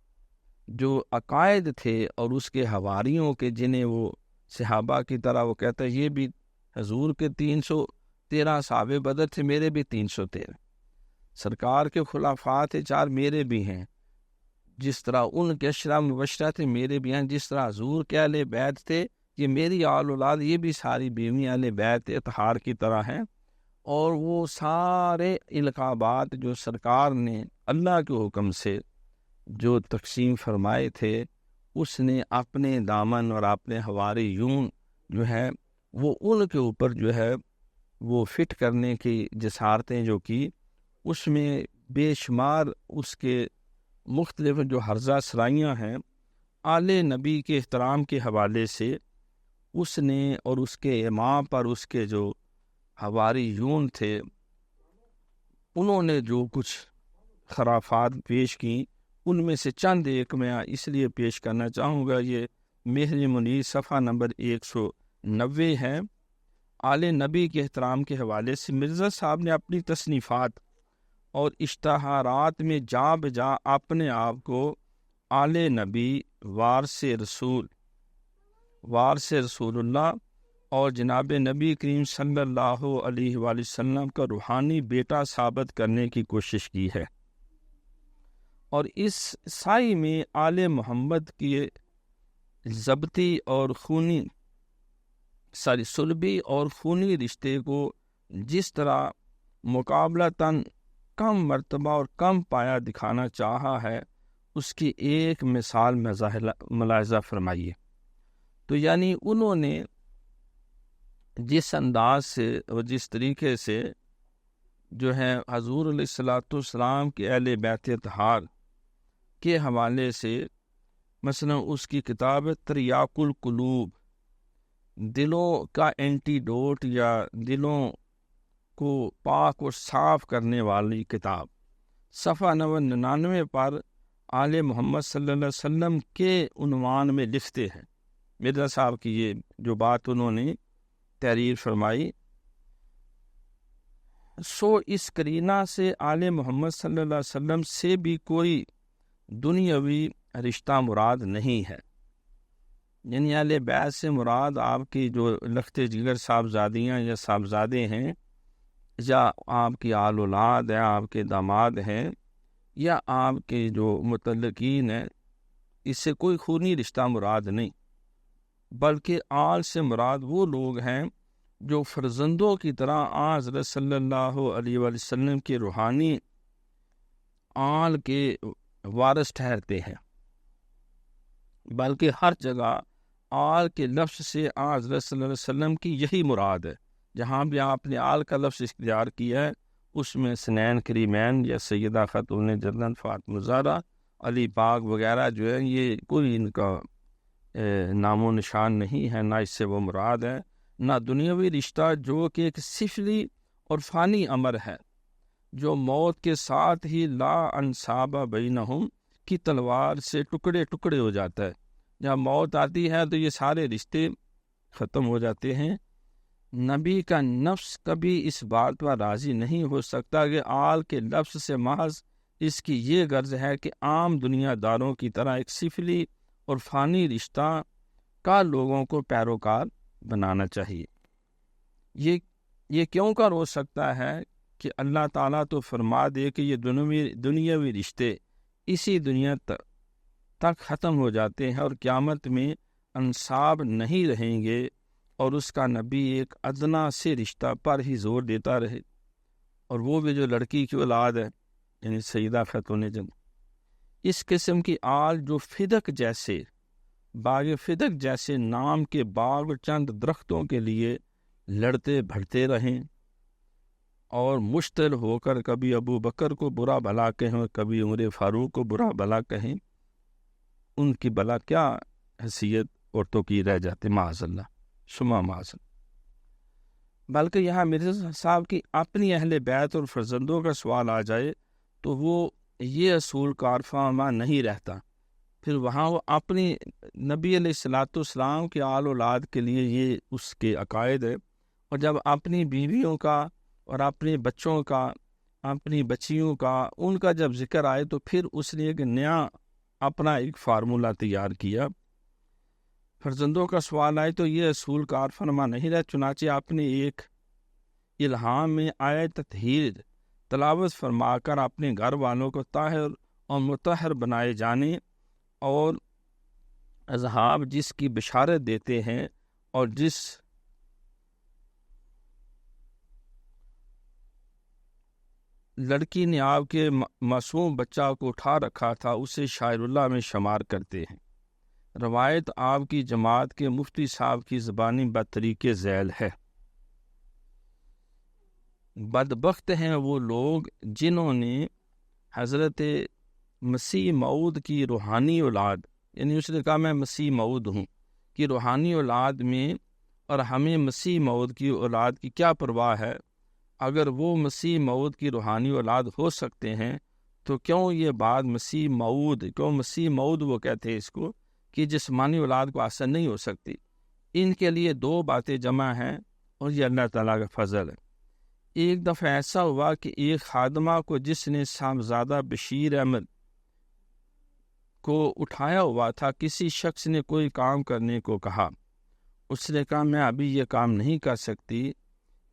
جو عقائد تھے اور اس کے حواریوں کے جنہیں وہ صحابہ کی طرح وہ کہتا ہے یہ بھی حضور کے 313 صحابہ بدر تھے، میرے بھی 313، سرکار کے خلفاء تھے 4 میرے بھی ہیں، جس طرح ان کے اشرا مبشرہ تھے میرے بھی ہیں، جس طرح حضور کے اہل بیت تھے یہ میری آل اولاد، یہ بھی ساری بیوی اہل بیت اطہار کی طرح ہیں۔ اور وہ سارے القابات جو سرکار نے اللہ کے حکم سے جو تقسیم فرمائے تھے اس نے اپنے دامن اور اپنے حواریون جو ہے وہ ان کے اوپر جو ہے وہ فٹ کرنے کی جسارتیں جو کی، اس میں بے شمار اس کے مختلف جو حرزہ سرائیاں ہیں آل نبی کے احترام کے حوالے سے اس نے، اور اس کے امام پر اس کے جو حواریون تھے انہوں نے جو کچھ خرافات پیش کی، ان میں سے چند ایک میں اس لیے پیش کرنا چاہوں گا۔ یہ مہر منیر صفحہ نمبر 190 ہے۔ آل نبی کے احترام کے حوالے سے مرزا صاحب نے اپنی تصنیفات اور اشتہارات میں جا بجا اپنے آپ کو آل نبی، وارث رسول اللہ اور جناب نبی کریم صلی اللہ علیہ وآلہ وسلم کا روحانی بیٹا ثابت کرنے کی کوشش کی ہے، اور اس سائی میں آل محمد کی ضبطی اور صلبی اور خونی رشتے کو جس طرح مقابلتاً کم مرتبہ اور کم پایا دکھانا چاہا ہے اس کی ایک مثال ملاحظہ فرمائیے۔ تو یعنی انہوں نے جس انداز سے اور جس طریقے سے جو ہے حضور علیہ الصلوۃ والسلام کے اہل بیت اطہار کے حوالے سے، مثلا اس کی کتاب تریاق القلوب، دلوں کا اینٹیڈوٹ یا دلوں کو پاک اور صاف کرنے والی کتاب، صفحہ 99 پر آل محمد صلی اللہ علیہ وسلم کے عنوان میں لکھتے ہیں، مرزا صاحب کی یہ جو بات انہوں نے تحریر فرمائی، سو اس قرینہ سے آل محمد صلی اللہ علیہ وسلم سے بھی کوئی دنیاوی رشتہ مراد نہیں ہے، یعنی اہل بیت سے مراد آپ کی جو لخت جگر صاحبزادیاں یا صاحبزادے ہیں، یا آپ کی آل اولاد ہے، آپ کے داماد ہیں، یا آپ کے جو متعلقین ہیں، اس سے کوئی خونی رشتہ مراد نہیں، بلکہ آل سے مراد وہ لوگ ہیں جو فرزندوں کی طرح حضرت صلی اللہ علیہ وآلہ وسلم کے روحانی آل کے وارث ٹھہرتے ہیں، بلکہ ہر جگہ آل کے لفظ سے حضرت صلی اللہ علیہ وسلم کی یہی مراد ہے۔ جہاں بھی آپ نے آل کا لفظ اختیار کیا ہے اس میں سنین کریمین یا سیدہ خاتون جنت فاطمہ زہرا، علی پاک وغیرہ جو ہے یہ کوئی ان کا نام و نشان نہیں ہے، نہ اس سے وہ مراد ہے، نہ دنیاوی رشتہ جو کہ ایک سفلی اور فانی امر ہے جو موت کے ساتھ ہی لا انصاب بینہم کی تلوار سے ٹکڑے ٹکڑے ہو جاتا ہے۔ جب موت آتی ہے تو یہ سارے رشتے ختم ہو جاتے ہیں۔ نبی کا نفس کبھی اس بات پر راضی نہیں ہو سکتا کہ آل کے لفظ سے محض اس کی یہ غرض ہے کہ عام دنیا داروں کی طرح ایک سفلی اور فانی رشتہ کا لوگوں کو پیروکار بنانا چاہیے۔ یہ کیوں کر ہو سکتا ہے کہ اللہ تعالیٰ تو فرما دے کہ یہ دنیاوی رشتے اسی دنیا تک ختم ہو جاتے ہیں اور قیامت میں انصاب نہیں رہیں گے، اور اس کا نبی ایک ادنا سے رشتہ پر ہی زور دیتا رہے، اور وہ بھی جو لڑکی کی اولاد ہے یعنی سیدہ خاتون جنت۔ اس قسم کی آل جو فدق جیسے باغ فدق جیسے نام کے باغ اور چند درختوں کے لیے لڑتے بھڑتے رہیں اور مشتعل ہو کر کبھی ابو بکر کو برا بھلا کہیں اور کبھی عمر فاروق کو برا بھلا کہیں، ان کی بلا کیا حیثیت عورتوں کی رہ جاتی، معاذ اللہ شما معاذ اللہ۔ بلکہ یہاں مرزا صاحب کی اپنی اہل بیت اور فرزندوں کا سوال آ جائے تو وہ یہ اصول کار فرما نہیں رہتا، پھر وہاں وہ اپنی نبی علیہ الصلوۃ والسلام کے آل اولاد کے لیے یہ اس کے عقائد ہے، اور جب اپنی بیویوں کا اور اپنے بچوں کا اپنی بچیوں کا ان کا جب ذکر آئے تو پھر اس نے ایک نیا اپنا ایک فارمولہ تیار کیا۔ فرزندوں کا سوال آئے تو یہ اصول کار فرما نہیں رہا، چنانچہ آپ نے ایک الہام میں آیت تطہیر تلاوت فرما کر اپنے گھر والوں کو طاہر اور مطہر بنائے جانے اور اصحاب جس کی بشارت دیتے ہیں اور جس لڑکی نے آپ کے معصوم بچہ کو اٹھا رکھا تھا اسے شاعر اللہ میں شمار کرتے ہیں۔ روایت آپ کی جماعت کے مفتی صاحب کی زبانی بطریق ذیل ہے۔ بدبخت ہیں وہ لوگ جنہوں نے حضرت مسیح موعود کی روحانی اولاد، یعنی اس نے کہا میں مسیح موعود ہوں، کہ روحانی اولاد میں، اور ہمیں مسیح موعود کی اولاد کی کیا پرواہ ہے؟ اگر وہ مسیح موعود کی روحانی اولاد ہو سکتے ہیں تو کیوں یہ بات مسیح موعود وہ کہتے ہیں اس کو کہ جسمانی اولاد کو حاصل نہیں ہو سکتی۔ ان کے لیے دو باتیں جمع ہیں اور یہ اللہ تعالیٰ کا فضل ہے۔ ایک دفعہ ایسا ہوا کہ ایک خادمہ کو جس نے صاحبزادہ بشیر احمد کو اٹھایا ہوا تھا، کسی شخص نے کوئی کام کرنے کو کہا، اس نے کہا میں ابھی یہ کام نہیں کر سکتی۔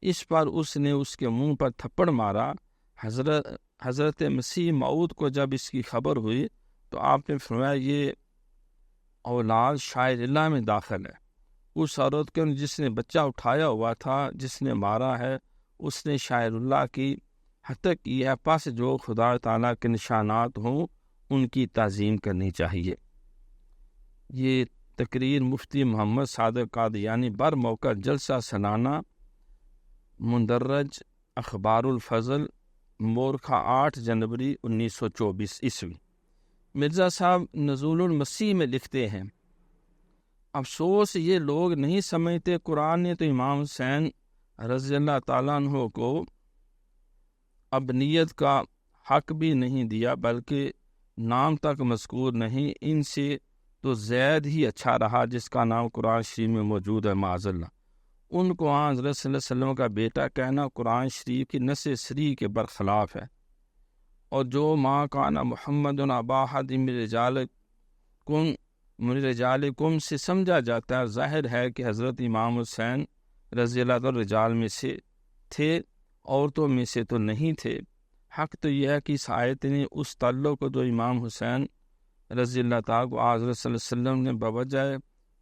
اس پر اس نے اس کے منہ پر تھپڑ مارا۔ حضرت مسیح موعود کو جب اس کی خبر ہوئی تو آپ نے فرمایا یہ اولاد شاعر اللہ میں داخل ہے۔ اس عورت کے جس نے بچہ اٹھایا ہوا تھا، جس نے مارا ہے، اس نے شاعر اللہ کی حتیٰ کی ہے، پس جو خدا تعالیٰ کے نشانات ہوں ان کی تعظیم کرنی چاہیے۔ یہ تقریر مفتی محمد صادق قادیانی بر موقع جلسہ سالانہ مندرج اخبار الفضل مورخہ 8 جنوری 1924 عیسوی۔ مرزا صاحب نزول المسیح میں لکھتے ہیں، افسوس یہ لوگ نہیں سمجھتے قرآن نے تو امام حسین رضی اللہ تعالیٰ عنہ کو ابنیت کا حق بھی نہیں دیا، بلکہ نام تک مذکور نہیں۔ ان سے تو زید ہی اچھا رہا جس کا نام قرآن شریف میں موجود ہے، معاذ اللہ۔ ان کو حضرت صلی اللہ علیہ وسلم کا بیٹا کہنا قرآن شریف کی نص صریح کے برخلاف ہے، اور جو ما کان محمد ابا احد من رجالکم سے سمجھا جاتا ہے، ظاہر ہے کہ حضرت امام حسین رضی اللہ عنہ رجال میں سے تھے، عورتوں میں سے تو نہیں تھے۔ حق تو یہ ہے کہ اس آیت نے اس تعلق کو جو امام حسین رضی اللہ تعالیٰ کو حضرت صلی اللہ علیہ وسلم نے بوجہ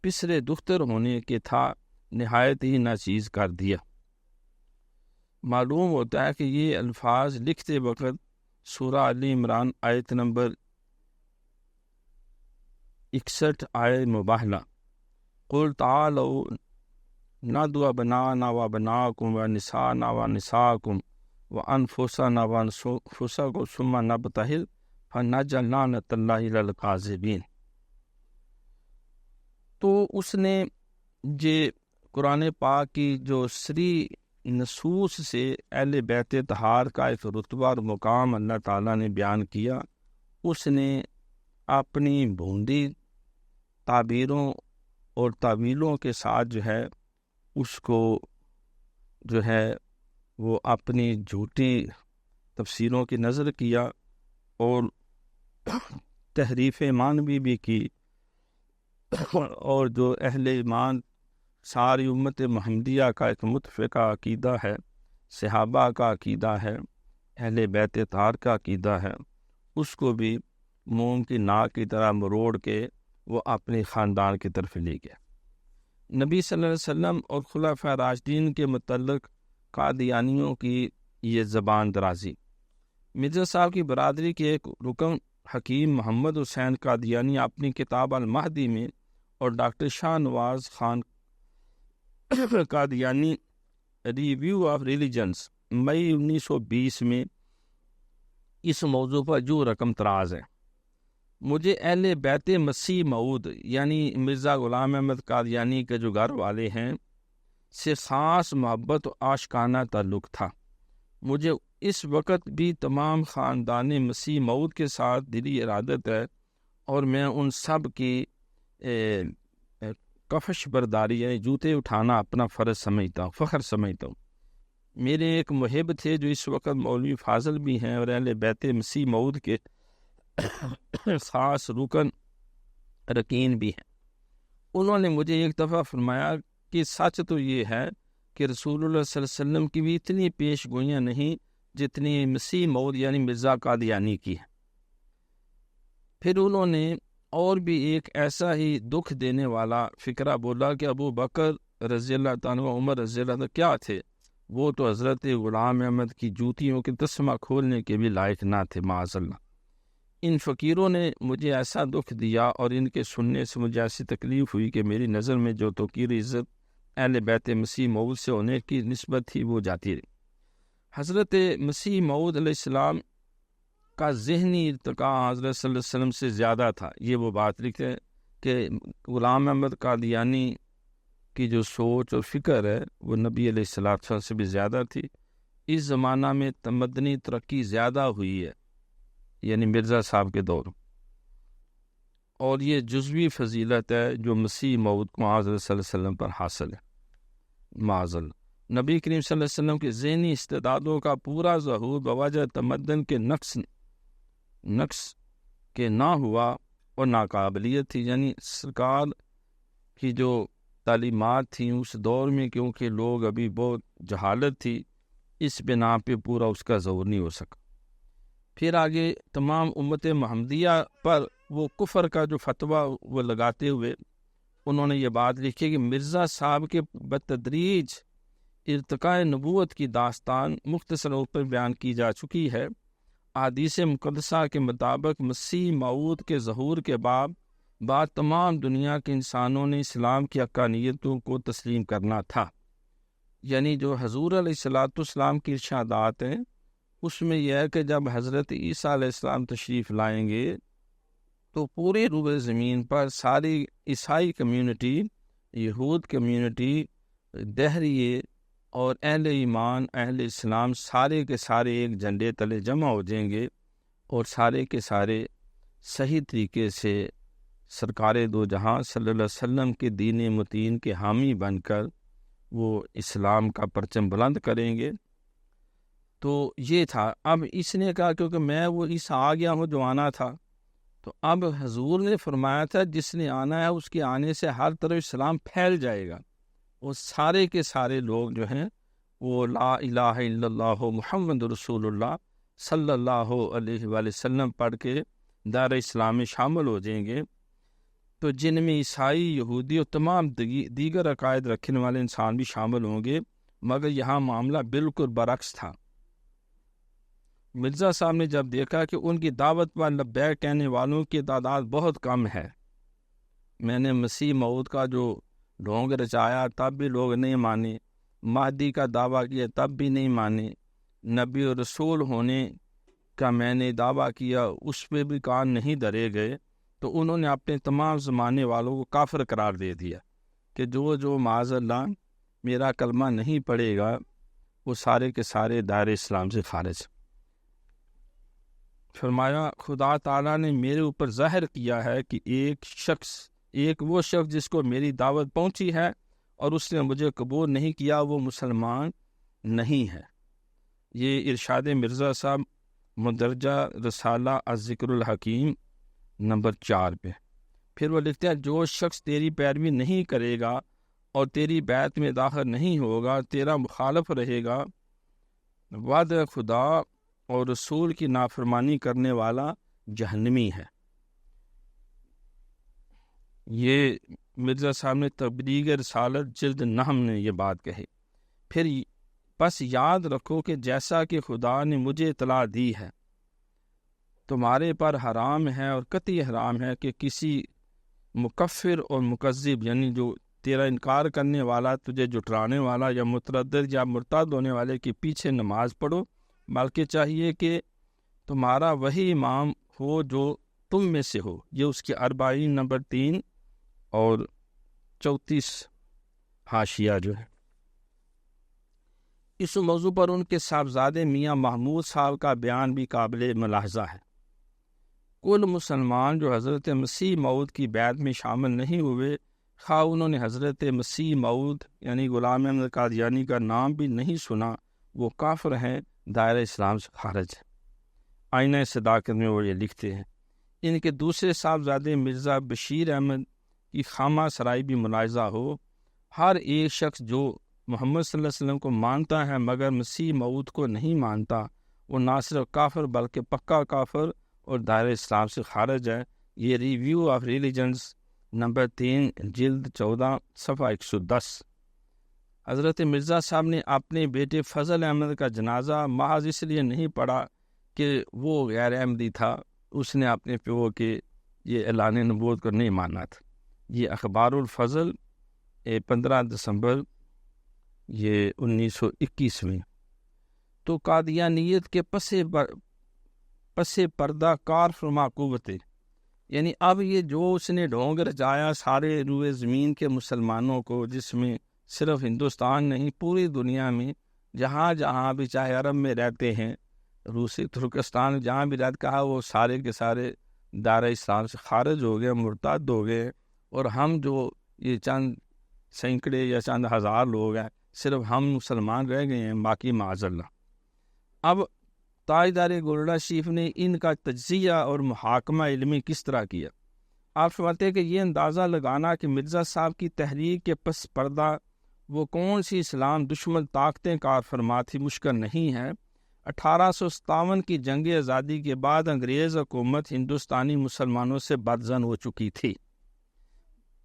پسرے دختر ہونے کے تھا نہایت ہی ناچیز کر دیا۔ معلوم ہوتا ہے کہ یہ الفاظ لکھتے وقت سورہ آل عمران آیت نمبر 61 آیت مباہلہ قل تعالوا ندعو ابناءنا وابناءکم ونساءنا ونساءکم وانفسنا وانفسکم ثم نبتہل فنجعل لعنۃ اللہ علی الکاذبین۔ تو اس نے یہ قرآن پاک کی جو سری نصوص سے اہل بیت طہار کا ایک رتبہ اور مقام اللہ تعالیٰ نے بیان کیا، اس نے اپنی بھونڈی تعبیروں اور تعویلوں کے ساتھ جو ہے اس کو جو ہے وہ اپنی جھوٹی تفسیروں کی نظر کیا اور تحریف معنوی بھی کی، اور جو اہل ایمان ساری امت محمدیہ کا ایک متفقہ عقیدہ ہے، صحابہ کا عقیدہ ہے، اہل بیت طہار کا عقیدہ ہے، اس کو بھی موم کی ناک کی طرح مروڑ کے وہ اپنے خاندان کی طرف لے گیا۔ نبی صلی اللہ علیہ وسلم اور خلفائے راشدین کے متعلق قادیانیوں کی یہ زبان درازی۔ مرزا صاحب کی برادری کے ایک رکن حکیم محمد حسین قادیانی اپنی کتاب المہدی میں اور doctor Shah Nawaz Khan Qadiani review of religions مئی 1920 میں اس موضوع پر جو رقم تراز ہے: مجھے اہل بیت مسیح موعود یعنی مرزا غلام احمد قادیانی کے جو گھر والے ہیں سے خاص محبت و عاشقانہ تعلق تھا۔ مجھے اس وقت بھی تمام خاندان مسیح موعود کے ساتھ دلی ارادت ہے اور میں ان سب کی کفش برداری یعنی جوتے اٹھانا اپنا فرض سمجھتا ہوں، فخر سمجھتا ہوں۔ میرے ایک محب تھے جو اس وقت مولوی فاضل بھی ہیں اور اہل بیت مسیح موعود کے خاص رکن رکین بھی ہیں۔ انہوں نے مجھے ایک دفعہ فرمایا کہ سچ تو یہ ہے کہ رسول اللہ صلی اللہ علیہ وسلم کی بھی اتنی پیش گوئیاں نہیں جتنی مسیح موعود یعنی مرزا قادیانی کی ہے۔ پھر انہوں نے اور بھی ایک ایسا ہی دکھ دینے والا فکرہ بولا کہ ابو بکر رضی اللہ تعالیٰ عمر رضی اللہ تعالیٰ کیا تھے، وہ تو حضرت غلام احمد کی جوتیوں کے تسمہ کھولنے کے بھی لائق نہ تھے معاذ اللہ۔ ان فقیروں نے مجھے ایسا دکھ دیا اور ان کے سننے سے مجھے ایسی تکلیف ہوئی کہ میری نظر میں جو توقیر عزت اہل بیت مسیح موعود سے ہونے کی نسبت تھی وہ جاتی رہی۔ حضرت مسیح موعود علیہ السلام کا ذہنی ارتقاء حضرت صلی اللہ علیہ وسلم سے زیادہ تھا۔ یہ وہ بات لکھتے ہیں کہ غلام احمد قادیانی کی جو سوچ اور فکر ہے وہ نبی علیہ السلام سے بھی زیادہ تھی۔ اس زمانہ میں تمدنی ترقی زیادہ ہوئی ہے، یعنی مرزا صاحب کے دور، اور یہ جزوی فضیلت ہے جو مسیح موعود کو حضرت صلی اللہ علیہ وسلم پر حاصل ہے معاذ اللہ۔ نبی کریم صلی اللہ علیہ وسلم کے ذہنی استعدادوں کا پورا ظہور بوجہ تمدن کے نقص کے نہ ہوا اور ناقابلیت تھی، یعنی سرکار کی جو تعلیمات تھیں اس دور میں کیونکہ لوگ ابھی بہت جہالت تھی، اس بنا پہ پورا اس کا ظہور نہیں ہو سکا۔ پھر آگے تمام امت محمدیہ پر وہ کفر کا جو فتویٰ وہ لگاتے ہوئے انہوں نے یہ بات لکھی کہ مرزا صاحب کے بتدریج ارتقاء نبوت کی داستان مختصر طور پر بیان کی جا چکی ہے۔ احادیث مقدسہ کے مطابق مسیح موعود کے ظہور کے بعد تمام دنیا کے انسانوں نے اسلام کی حقانیتوں کو تسلیم کرنا تھا، یعنی جو حضور علیہ السلام کی ارشادات ہیں اس میں یہ ہے کہ جب حضرت عیسیٰ علیہ السلام تشریف لائیں گے تو پورے روئے زمین پر ساری عیسائی کمیونٹی، یہود کمیونٹی، دہریے اور اہل ایمان اہل اسلام سارے کے سارے ایک جھنڈے تلے جمع ہو جائیں گے اور سارے کے سارے صحیح طریقے سے سرکار دو جہاں صلی اللہ علیہ وسلم کے دین متین کے حامی بن کر وہ اسلام کا پرچم بلند کریں گے۔ تو یہ تھا۔ اب اس نے کہا کیونکہ میں وہ عیسیٰ آ گیا ہوں جو آنا تھا، تو اب حضور نے فرمایا تھا جس نے آنا ہے اس کے آنے سے ہر طرف اسلام پھیل جائے گا، اور سارے کے سارے لوگ جو ہیں وہ لا الہ الا اللہ محمد رسول اللہ صلی اللہ علیہ وآلہ وسلم پڑھ کے دار اسلام میں شامل ہو جائیں گے۔ تو جن میں عیسائی، یہودی اور تمام دیگر عقائد رکھنے والے انسان بھی شامل ہوں گے، مگر یہاں معاملہ بالکل برعکس تھا۔ مرزا صاحب نے جب دیکھا کہ ان کی دعوت پر لبیک کہنے والوں کی تعداد بہت کم ہے، میں نے مسیح موعود کا جو ڈھونگ رچایا تب بھی لوگ نہیں مانے، مہدی کا دعویٰ کیا تب بھی نہیں مانے، نبی اور رسول ہونے کا میں نے دعویٰ کیا اس پہ بھی کان نہیں دھرے گئے، تو انہوں نے اپنے تمام زمانے والوں کو کافر قرار دے دیا کہ جو معاذ اللہ میرا کلمہ نہیں پڑھے گا وہ سارے کے سارے دائرہ اسلام سے خارج۔ فرمایا خدا تعالیٰ نے میرے اوپر ظاہر کیا ہے کہ ایک وہ شخص جس کو میری دعوت پہنچی ہے اور اس نے مجھے قبول نہیں کیا وہ مسلمان نہیں ہے۔ یہ ارشاد مرزا صاحب مندرجہ رسالہ الذکر الحکیم نمبر 4 پہ۔ پھر وہ لکھتے ہیں جو شخص تیری پیروی نہیں کرے گا اور تیری بیعت میں داخل نہیں ہوگا، تیرا مخالف رہے گا، وعدہ خدا اور رسول کی نافرمانی کرنے والا جہنمی ہے۔ یہ مرزا صاحب نے تبلیغ رسالت جلد 9 نے یہ بات کہی۔ پھر بس یاد رکھو کہ جیسا کہ خدا نے مجھے اطلاع دی ہے، تمہارے پر حرام ہے اور قطعی حرام ہے کہ کسی مکفر اور مکذب، یعنی جو تیرا انکار کرنے والا، تجھے جھٹلانے والا یا متردد یا مرتد ہونے والے کے پیچھے نماز پڑھو، بلکہ چاہیے کہ تمہارا وہی امام ہو جو تم میں سے ہو۔ یہ اس کی 40 نمبر 3 اور 34 حاشیہ جو ہے۔ اس موضوع پر ان کے صاحبزادے میاں محمود صاحب کا بیان بھی قابل ملاحظہ ہے۔ کل مسلمان جو حضرت مسیح موعود کی بیعت میں شامل نہیں ہوئے، خواہ انہوں نے حضرت مسیح موعود یعنی غلام احمد قادیانی کا نام بھی نہیں سنا، وہ کافر ہیں، دائرہ اسلام سے خارج ہے۔ آئینہ صداقت میں وہ یہ لکھتے ہیں۔ ان کے دوسرے صاحبزادے مرزا بشیر احمد کی خامہ سرائی بھی ملاحظہ ہو، ہر ایک شخص جو محمد صلی اللہ علیہ وسلم کو مانتا ہے مگر مسیح موعود کو نہیں مانتا، وہ نہ صرف کافر بلکہ پکا کافر اور دائرہ اسلام سے خارج ہے۔ یہ ریویو آف ریلیجنز نمبر 3 جلد 14 صفحہ 110۔ حضرت مرزا صاحب نے اپنے بیٹے فضل احمد کا جنازہ محض اس لیے نہیں پڑھا کہ وہ غیر احمدی تھا، اس نے اپنے پیو کے یہ اعلان نبوت کو نہیں مانا تھا۔ یہ اخبار الفضل 15 دسمبر یہ 1921 میں۔ تو قادیانیت کے پس پردہ کار فرما قوتیں، یعنی اب یہ جو اس نے ڈھونگ رچایا سارے روئے زمین کے مسلمانوں کو، جس میں صرف ہندوستان نہیں پوری دنیا میں جہاں جہاں بھی چاہے عرب میں رہتے ہیں، روسی ترکستان جہاں بھی رہتے، کہا وہ سارے کے سارے دائرہ اسلام سے خارج ہو گئے، مرتد ہو گئے، اور ہم جو یہ چند سینکڑے یا چند ہزار لوگ ہیں صرف ہم مسلمان رہ گئے ہیں، باقی معاذ اللہ۔ اب تاجدار گولڈا شریف نے ان کا تجزیہ اور محاکمہ علمی کس طرح کیا؟ آپ فرماتے ہیں کہ یہ اندازہ لگانا کہ مرزا صاحب کی تحریک کے پس پردہ وہ کون سی اسلام دشمن طاقتیں کار فرما تھی مشکل نہیں ہے۔ 1857 کی جنگ آزادی کے بعد انگریز حکومت ہندوستانی مسلمانوں سے بدظن ہو چکی تھی،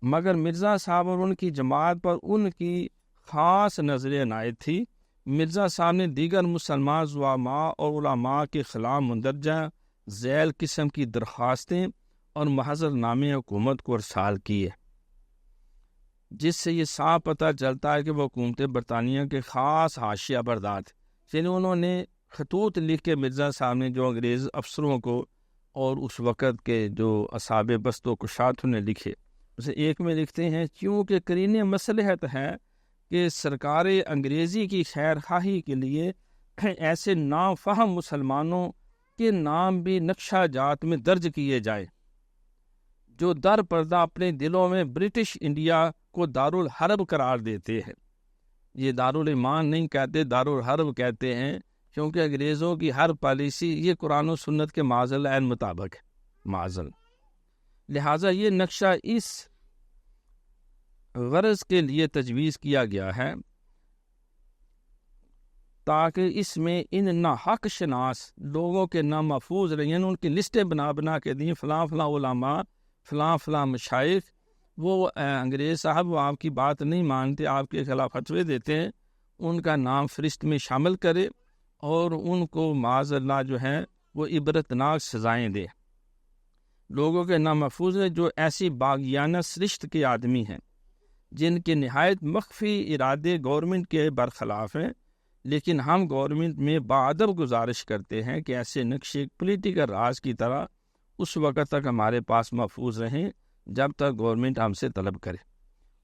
مگر مرزا صاحب اور ان کی جماعت پر ان کی خاص نظر عنایت تھی۔ مرزا صاحب نے دیگر مسلمان زعماء اور علماء کے خلاف مندرجہ ذیل قسم کی درخواستیں اور محضر نامے حکومت کو ارسال کیے، جس سے یہ صاف پتہ چلتا ہے کہ وہ حکومت برطانیہ کے خاص حاشیہ بردار تھے۔ یعنی انہوں نے خطوط لکھ کے مرزا صاحب نے جو انگریز افسروں کو اور اس وقت کے جو اصحاب بست و کشات نے لکھے، اسے ایک میں لکھتے ہیں کیونکہ قرین مصلحت ہے کہ سرکار انگریزی کی خیر خواہی کے لیے ایسے نافہم مسلمانوں کے نام بھی نقشہ جات میں درج کیے جائیں جو در پردہ اپنے دلوں میں برٹش انڈیا کو دارالحرب قرار دیتے ہیں۔ یہ دارالایمان نہیں کہتے، دارالحرب کہتے ہیں، کیونکہ انگریزوں کی ہر پالیسی یہ قرآن و سنت کے معزل عین مطابق ہے، معزل۔ لہٰذا یہ نقشہ اس غرض کے لیے تجویز کیا گیا ہے تاکہ اس میں ان ناحق شناس لوگوں کے نام محفوظ رہیں، ان کی لسٹیں بنا کے دیں، فلاں فلاں علماء فلاں فلاں مشائخ، وہ انگریز صاحب وہ آپ کی بات نہیں مانتے، آپ کے خلاف فتوے دیتے ہیں، ان کا نام فہرست میں شامل کرے اور ان کو معاذ اللہ جو ہے وہ عبرتناک سزائیں دے۔ لوگوں کے نام محفوظ ہیں جو ایسی باغیانہ سرشت کے آدمی ہیں جن کے نہایت مخفی ارادے گورنمنٹ کے برخلاف ہیں، لیکن ہم گورنمنٹ میں باادب گزارش کرتے ہیں کہ ایسے نقشے پولیٹیکل راز کی طرح اس وقت تک ہمارے پاس محفوظ رہیں جب تک گورنمنٹ ہم سے طلب کرے،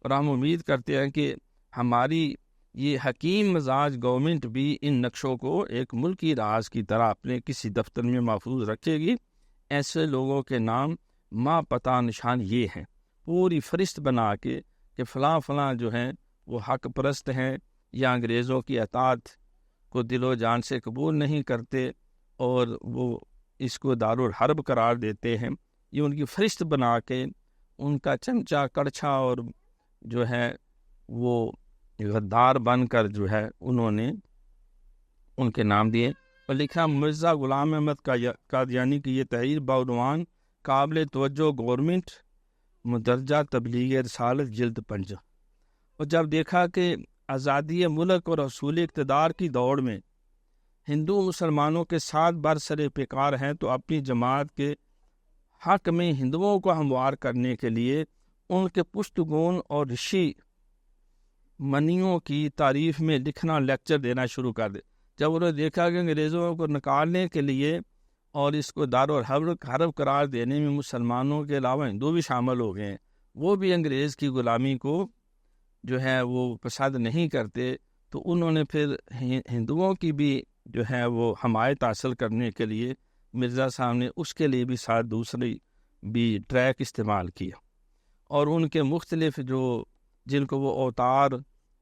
اور ہم امید کرتے ہیں کہ ہماری یہ حکیم مزاج گورنمنٹ بھی ان نقشوں کو ایک ملکی راز کی طرح اپنے کسی دفتر میں محفوظ رکھے گی۔ ایسے لوگوں کے نام ماں پتہ نشان یہ ہیں، پوری فہرست بنا کے کہ فلاں فلاں جو ہیں وہ حق پرست ہیں یا انگریزوں کی اطاعت کو دل و جان سے قبول نہیں کرتے اور وہ اس کو دارالحرب قرار دیتے ہیں، یہ ان کی فہرست بنا کے ان کا چمچہ کڑچھا اور جو ہے وہ غدار بن کر جو ہے انہوں نے ان کے نام دیے، اور لکھا مرزا غلام احمد قادیانی کی یہ تحریر بعنوان قابل توجہ گورنمنٹ مدرجہ تبلیغ رسالت جلد 5۔ اور جب دیکھا کہ آزادی ملک اور حصول اقتدار کی دوڑ میں ہندو مسلمانوں کے ساتھ برسر پیکار ہیں، تو اپنی جماعت کے حق میں ہندوؤں کو ہموار کرنے کے لیے ان کے پشتگون اور رشی منیوں کی تعریف میں لکھنا، لیکچر دینا شروع کر دے۔ جب انہوں نے دیکھا کہ انگریزوں کو نکالنے کے لیے اور اس کو دارالحرب قرار دینے میں مسلمانوں کے علاوہ ہندو بھی شامل ہو گئے ہیں، وہ بھی انگریز کی غلامی کو جو ہے وہ پسند نہیں کرتے، تو انہوں نے پھر ہندوؤں کی بھی جو ہے وہ حمایت حاصل کرنے کے لیے مرزا صاحب نے اس کے لیے بھی ساتھ دوسری بھی ٹریک استعمال کیا، اور ان کے مختلف جو جن کو وہ اوتار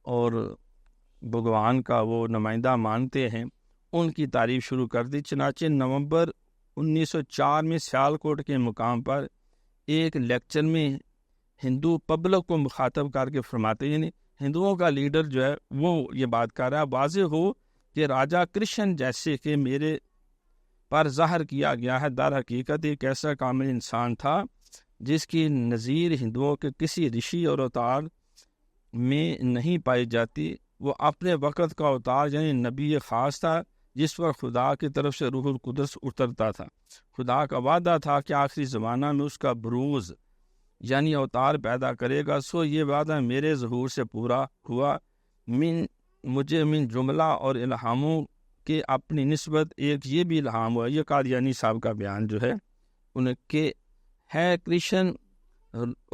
اور بھگوان کا وہ نمائندہ مانتے ہیں ان کی تعریف شروع کر دی۔ چنانچہ نومبر 1904 میں سیالکوٹ کے مقام پر ایک لیکچر میں ہندو پبلک کو مخاطب کر کے فرماتے ہیں، یعنی ہندوؤں کا لیڈر جو ہے وہ یہ بات کر رہا ہے، واضح ہو کہ راجا کرشن جیسے کہ میرے پر ظاہر کیا گیا ہے در حقیقت ایک ایسا کامل انسان تھا جس کی نظیر ہندوؤں کے کسی رشی اور اوتار میں نہیں پائی جاتی۔ وہ اپنے وقت کا اوتار یعنی نبی خاص تھا جس پر خدا کی طرف سے روح القدس اترتا تھا۔ خدا کا وعدہ تھا کہ آخری زمانہ میں اس کا بروز یعنی اوتار پیدا کرے گا، سو یہ وعدہ میرے ظہور سے پورا ہوا۔ مجھے من جملہ اور الہاموں کے اپنی نسبت ایک یہ بھی الہام ہوا، یہ قادیانی صاحب کا بیان جو ہے ان کے ہے، کرشن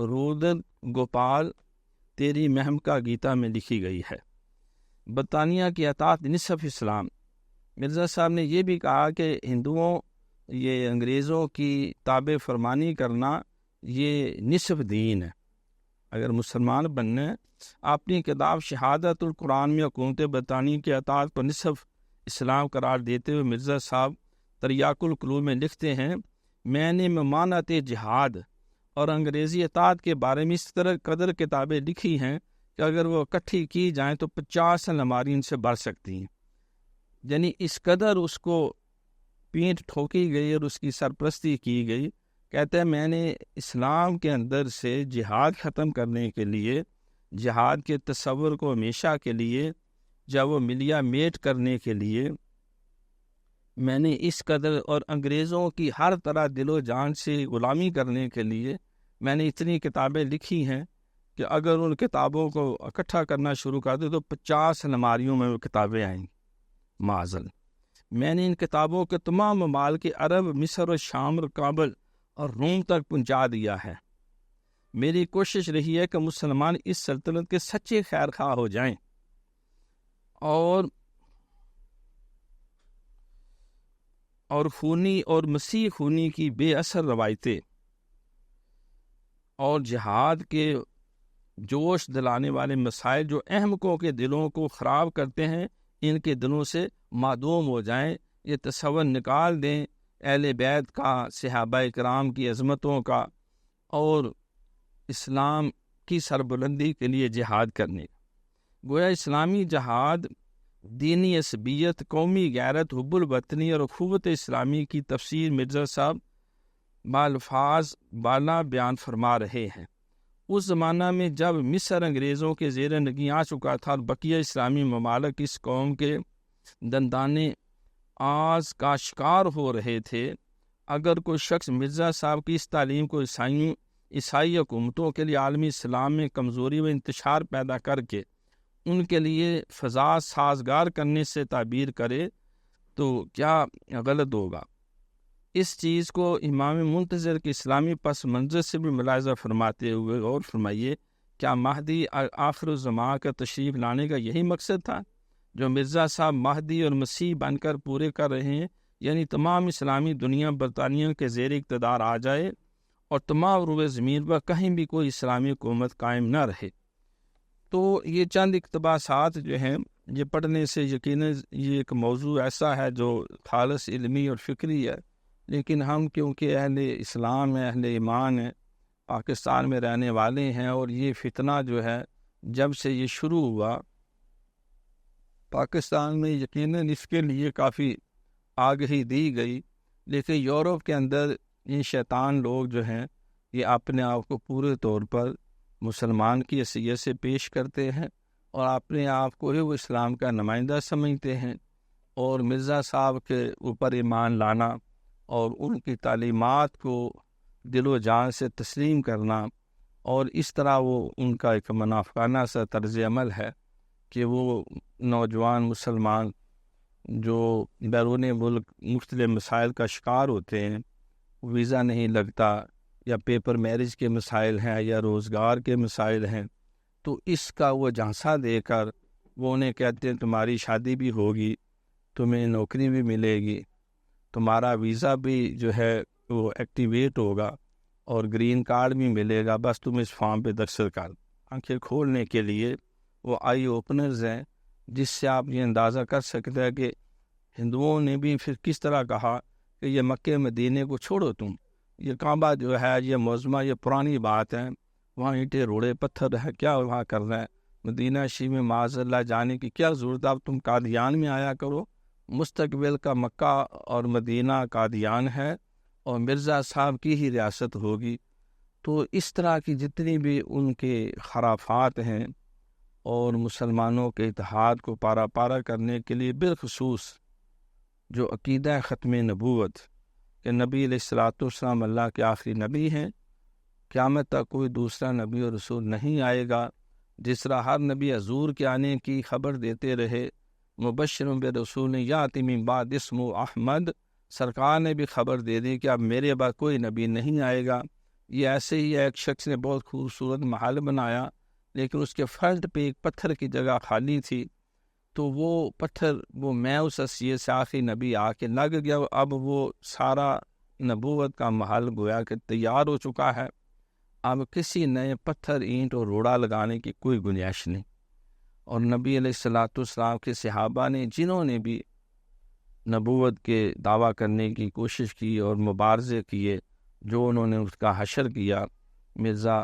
رودر گوپال تیری مہم کا گیتا میں لکھی گئی ہے۔ برطانیہ کی اطاعت نصف اسلام۔ مرزا صاحب نے یہ بھی کہا کہ ہندوؤں یہ انگریزوں کی تابع فرمانی کرنا یہ نصف دین ہے، اگر مسلمان بننے اپنی کتاب شہادت القرآن میں حکومت برطانیہ کی اطاعت کو نصف اسلام قرار دیتے ہوئے مرزا صاحب تریاق القلوب میں لکھتے ہیں، میں نے ممانعت جہاد اور انگریزی اطاعت کے بارے میں اس طرح قدر کتابیں لکھی ہیں کہ اگر وہ اکٹھی کی جائیں تو 50 الماری ان سے بڑھ سکتی ہیں، یعنی اس قدر اس کو پینٹ ٹھوکی گئی اور اس کی سرپرستی کی گئی۔ کہتے ہیں میں نے اسلام کے اندر سے جہاد ختم کرنے کے لیے، جہاد کے تصور کو ہمیشہ کے لیے جب وہ ملیا میٹ کرنے کے لیے میں نے اس قدر، اور انگریزوں کی ہر طرح دل و جان سے غلامی کرنے کے لیے میں نے اتنی کتابیں لکھی ہیں کہ اگر ان کتابوں کو اکٹھا کرنا شروع کر دے تو 50 الماریوں میں وہ کتابیں آئیں گی معذل۔ میں نے ان کتابوں کے تمام ممالک عرب، مصر اور شام اور کابل اور روم تک پہنچا دیا ہے۔ میری کوشش رہی ہے کہ مسلمان اس سلطنت کے سچے خیر خواہ ہو جائیں اور خونی اور مسیح خونی کی بے اثر روایتیں اور جہاد کے جوش دلانے والے مسائل جو احمقوں کے دلوں کو خراب کرتے ہیں ان کے دلوں سے معدوم ہو جائیں۔ یہ تصور نکال دیں اہل بیت کا، صحابہ کرام کی عظمتوں کا اور اسلام کی سربلندی کے لیے جہاد کرنے۔ گویا اسلامی جہاد دینی عصبیت، قومی غیرت، حب الوطنی اور اخوت اسلامی کی تفسیر مرزا صاحب بالفاظ بالا بیان فرما رہے ہیں۔ اس زمانہ میں جب مصر انگریزوں کے زیر نگیں آ چکا تھا اور بقیہ اسلامی ممالک اس قوم کے دندانے آز کا شکار ہو رہے تھے، اگر کوئی شخص مرزا صاحب کی اس تعلیم کو عیسائی حکومتوں کے لیے عالمی اسلام میں کمزوری و انتشار پیدا کر کے ان کے لیے فضا سازگار کرنے سے تعبیر کرے تو کیا غلط ہوگا؟ اس چیز کو امام منتظر کے اسلامی پس منظر سے بھی ملاحظہ فرماتے ہوئے غور فرمائیے، کیا مہدی آخر الزمان کا تشریف لانے کا یہی مقصد تھا جو مرزا صاحب مہدی اور مسیح بن کر پورے کر رہے ہیں؟ یعنی تمام اسلامی دنیا برطانیہ کے زیر اقتدار آ جائے اور تمام روئے زمین پر کہیں بھی کوئی اسلامی حکومت قائم نہ رہے۔ تو یہ چند اقتباسات جو ہیں یہ پڑھنے سے یقیناً یہ ایک موضوع ایسا ہے جو خالص علمی اور فکری ہے، لیکن ہم کیونکہ اہل اسلام ہیں، اہل ایمان ہیں، پاکستان میں رہنے والے ہیں، اور یہ فتنہ جو ہے جب سے یہ شروع ہوا پاکستان میں یقیناً اس کے لیے کافی آگہی دی گئی، لیکن یورپ کے اندر یہ شیطان لوگ جو ہیں یہ اپنے آپ کو پورے طور پر مسلمان کی حیثیت سے پیش کرتے ہیں اور اپنے آپ کو ہی وہ اسلام کا نمائندہ سمجھتے ہیں، اور مرزا صاحب کے اوپر ایمان لانا اور ان کی تعلیمات کو دل و جان سے تسلیم کرنا، اور اس طرح وہ ان کا ایک منافقانہ سا طرز عمل ہے کہ وہ نوجوان مسلمان جو بیرون ملک مختلف مسائل کا شکار ہوتے ہیں، ویزا نہیں لگتا یا پیپر میرج کے مسائل ہیں یا روزگار کے مسائل ہیں، تو اس کا وہ جھانسا دے کر وہ انہیں کہتے ہیں تمہاری شادی بھی ہوگی، تمہیں نوکری بھی ملے گی، تمہارا ویزا بھی جو ہے وہ ایکٹیویٹ ہوگا اور گرین کارڈ بھی ملے گا، بس تم اس فارم پہ دستخط کر۔ آنکھیں کھولنے کے لیے وہ آئی اوپنرز ہیں، جس سے آپ یہ اندازہ کر سکتے ہیں کہ ہندوؤں نے بھی پھر کس طرح کہا کہ یہ مکہ مدینے کو چھوڑو، تم یہ کعبہ جو ہے یہ معظمہ، یہ پرانی بات ہے، وہاں اینٹیں روڑے پتھر ہے، کیا وہاں کرنا ہے؟ مدینہ شریف میں معاذ اللہ جانے کی کیا ضرورت ہے؟ اب تم قادیان میں آیا کرو، مستقبل کا مکہ اور مدینہ قادیان ہے اور مرزا صاحب کی ہی ریاست ہوگی۔ تو اس طرح کی جتنی بھی ان کے خرافات ہیں اور مسلمانوں کے اتحاد کو پارا پارا کرنے کے لیے بالخصوص جو عقیدہ ختم نبوت کہ نبی علیہ الصلوۃ والسلام اللہ کے آخری نبی ہیں، قیامت تک کوئی دوسرا نبی اور رسول نہیں آئے گا، جس طرح ہر نبی حضور کے آنے کی خبر دیتے رہے، مبشر برسول یاتی من بعد اسمہ احمد، سرکار نے بھی خبر دے دی کہ اب میرے بعد کوئی نبی نہیں آئے گا۔ یہ ایسے ہی ایک شخص نے بہت خوبصورت محل بنایا، لیکن اس کے فرنٹ پہ ایک پتھر کی جگہ خالی تھی، تو وہ پتھر وہ میں اس حیثیت سے آخری نبی آ کے لگ گیا، اب وہ سارا نبوت کا محل گویا کہ تیار ہو چکا ہے، اب کسی نئے پتھر اینٹ اور روڑا لگانے کی کوئی گنجائش نہیں۔ اور نبی علیہ الصلوۃ والسلام کے صحابہ نے جنہوں نے بھی نبوت کے دعویٰ کرنے کی کوشش کی اور مبارزے کیے، جو انہوں نے اس کا حشر کیا، مرزا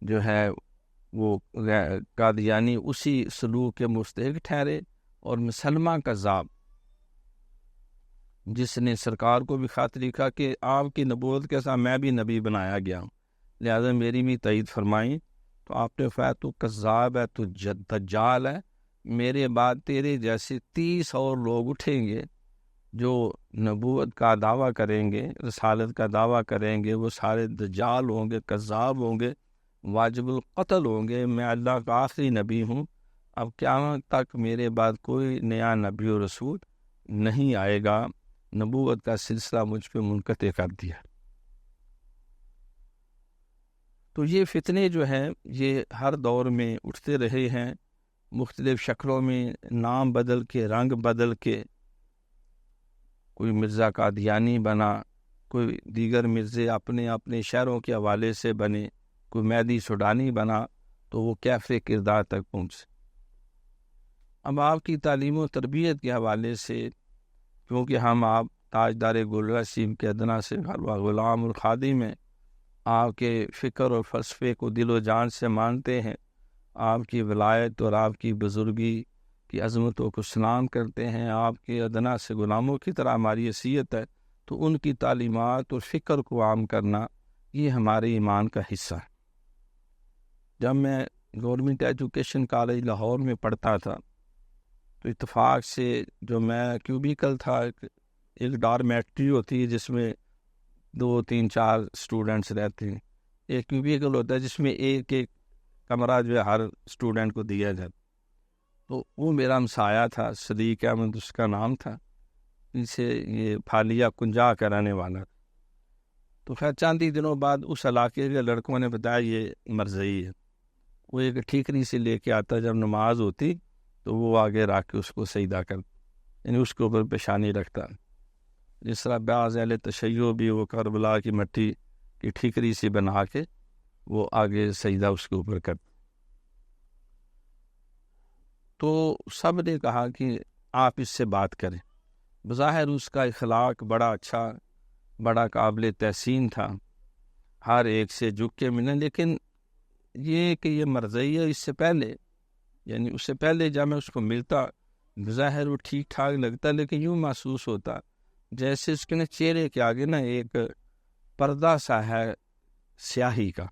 جو ہے وہ قادیانی اسی سلوک کے مستحق ٹھہرے، اور مسلمہ کذاب جس نے سرکار کو بھی خط لکھا کہ آپ کی نبوت کے ساتھ میں بھی نبی بنایا گیا ہوں، لہذا میری بھی تائید فرمائیں، تو آپ نے فرمایا تو کذاب ہے، تو دجال ہے، میرے بعد تیرے جیسے 30 اور لوگ اٹھیں گے جو نبوت کا دعویٰ کریں گے، رسالت کا دعویٰ کریں گے، وہ سارے دجال ہوں گے، کذاب ہوں گے، واجب القتل ہوں گے، میں اللہ کا آخری نبی ہوں، اب قیامت تک میرے بعد کوئی نیا نبی و رسول نہیں آئے گا، نبوت کا سلسلہ مجھ پہ منقطع کر دیا۔ تو یہ فتنے جو ہیں یہ ہر دور میں اٹھتے رہے ہیں، مختلف شکلوں میں، نام بدل کے، رنگ بدل کے، کوئی مرزا قادیانی بنا، کوئی دیگر مرزے اپنے اپنے شہروں کے حوالے سے بنے، کوئی مہدی سوڈانی بنا، تو وہ کیفے کردار تک پہنچے۔ اب آپ کی تعلیم و تربیت کے حوالے سے، کیونکہ ہم آپ تاجدار گولڑا سیم کے ادنا سے غلام الخادم ہیں، آپ کے فکر اور فلسفے کو دل و جان سے مانتے ہیں، آپ کی ولایت اور آپ کی بزرگی کی عظمتوں کو سلام کرتے ہیں، آپ کے ادنا سے غلاموں کی طرح ہماری حیثیت ہے، تو ان کی تعلیمات اور فکر کو عام کرنا یہ ہمارے ایمان کا حصہ ہے۔ جب میں گورنمنٹ ایجوکیشن کالج لاہور میں پڑھتا تھا تو اتفاق سے جو میں کیوبیکل تھا، ایک ڈارمیٹری ہوتی ہے جس میں 2 3 4 اسٹوڈنٹس رہتے ہیں، ایک کیوبیکل ہوتا ہے جس میں ایک ایک کمرہ جو ہے ہر اسٹوڈنٹ کو دیا جاتا، تو وہ میرا ہمسایہ تھا، صدیق احمد اس کا نام تھا، اسے یہ پھالیہ کنجا کا رہنے والا تھا۔ تو خیر چند ہی دنوں بعد اس علاقے کے لڑکوں نے بتایا یہ مرضی ہے، وہ ایک ٹھیکری سے لے کے آتا، جب نماز ہوتی تو وہ آگے رکھ کے اس کو سجدہ کر، یعنی اس کے اوپر پیشانی رکھتا، جس طرح بعض اہل تشیع بھی وہ کربلا کی مٹی کی ٹھیکری سے بنا کے وہ آگے سجدہ اس کے اوپر کر۔ تو سب نے کہا کہ آپ اس سے بات کریں۔ بظاہر اس کا اخلاق بڑا اچھا، بڑا قابل تحسین تھا، ہر ایک سے جھک کے ملیں، لیکن یہ کہ یہ مرضی ہے، اس سے پہلے یعنی اس سے پہلے جب میں اس کو ملتا بظاہر وہ ٹھیک ٹھاک لگتا، لیکن یوں محسوس ہوتا جیسے اس کے چہرے کے آگے نا ایک پردہ سا ہے سیاہی کا،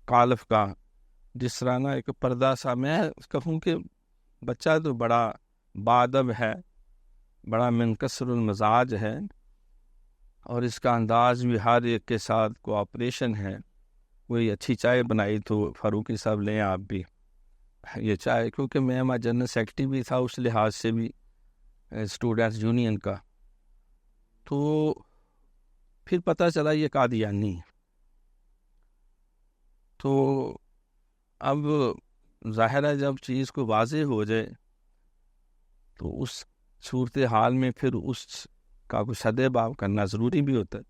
قالف کا، جس طرح نا ایک پردہ سا، میں کہوں کہ بچہ تو بڑا باادب ہے، بڑا منکسر المزاج ہے، اور اس کا انداز بھی ہر ایک کے ساتھ کوآپریشن ہے۔ کوئی اچھی چائے بنائی تو فاروقی صاحب لیں آپ بھی یہ چائے، کیونکہ میں جنرل سیکرٹری بھی تھا اس لحاظ سے بھی اسٹوڈنٹس یونین کا، تو پھر پتہ چلا یہ قادیانی ہے۔ تو اب ظاہر ہے جب چیز کو واضح ہو جائے تو اس صورتحال میں پھر اس کا کچھ حد باب کرنا ضروری بھی ہوتا ہے۔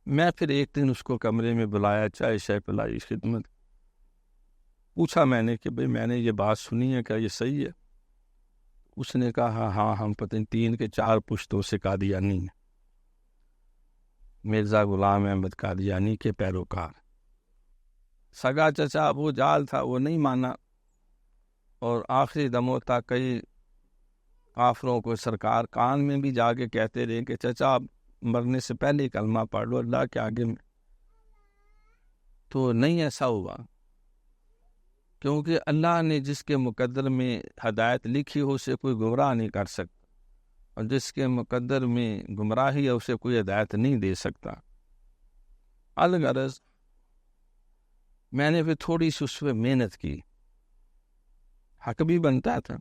میں پھر ایک دن اس کو کمرے میں بلایا، چائے شائے پلائی، خدمت پوچھا میں نے کہ بھئی میں نے یہ بات سنی ہے، کیا یہ صحیح ہے؟ اس نے کہا ہاں ہم پتہ 3 کے 4 پشتوں سے قادیانی ہیں، مرزا غلام احمد قادیانی کے پیروکار۔ سگا چچا وہ جال تھا، وہ نہیں مانا، اور آخری دموں تک کئی کافروں کو سرکار کان میں بھی جا کے کہتے رہے کہ چچا آپ مرنے سے پہلے کلمہ پڑھ لو اللہ کے آگے میں، تو نہیں ایسا ہوا، کیونکہ اللہ نے جس کے مقدر میں ہدایت لکھی ہو اسے کوئی گمراہ نہیں کر سکتا، اور جس کے مقدر میں گمراہی ہے اسے کوئی ہدایت نہیں دے سکتا۔ الغرض میں نے پھر تھوڑی سی اس پہ محنت کی، حق بھی بنتا تھا۔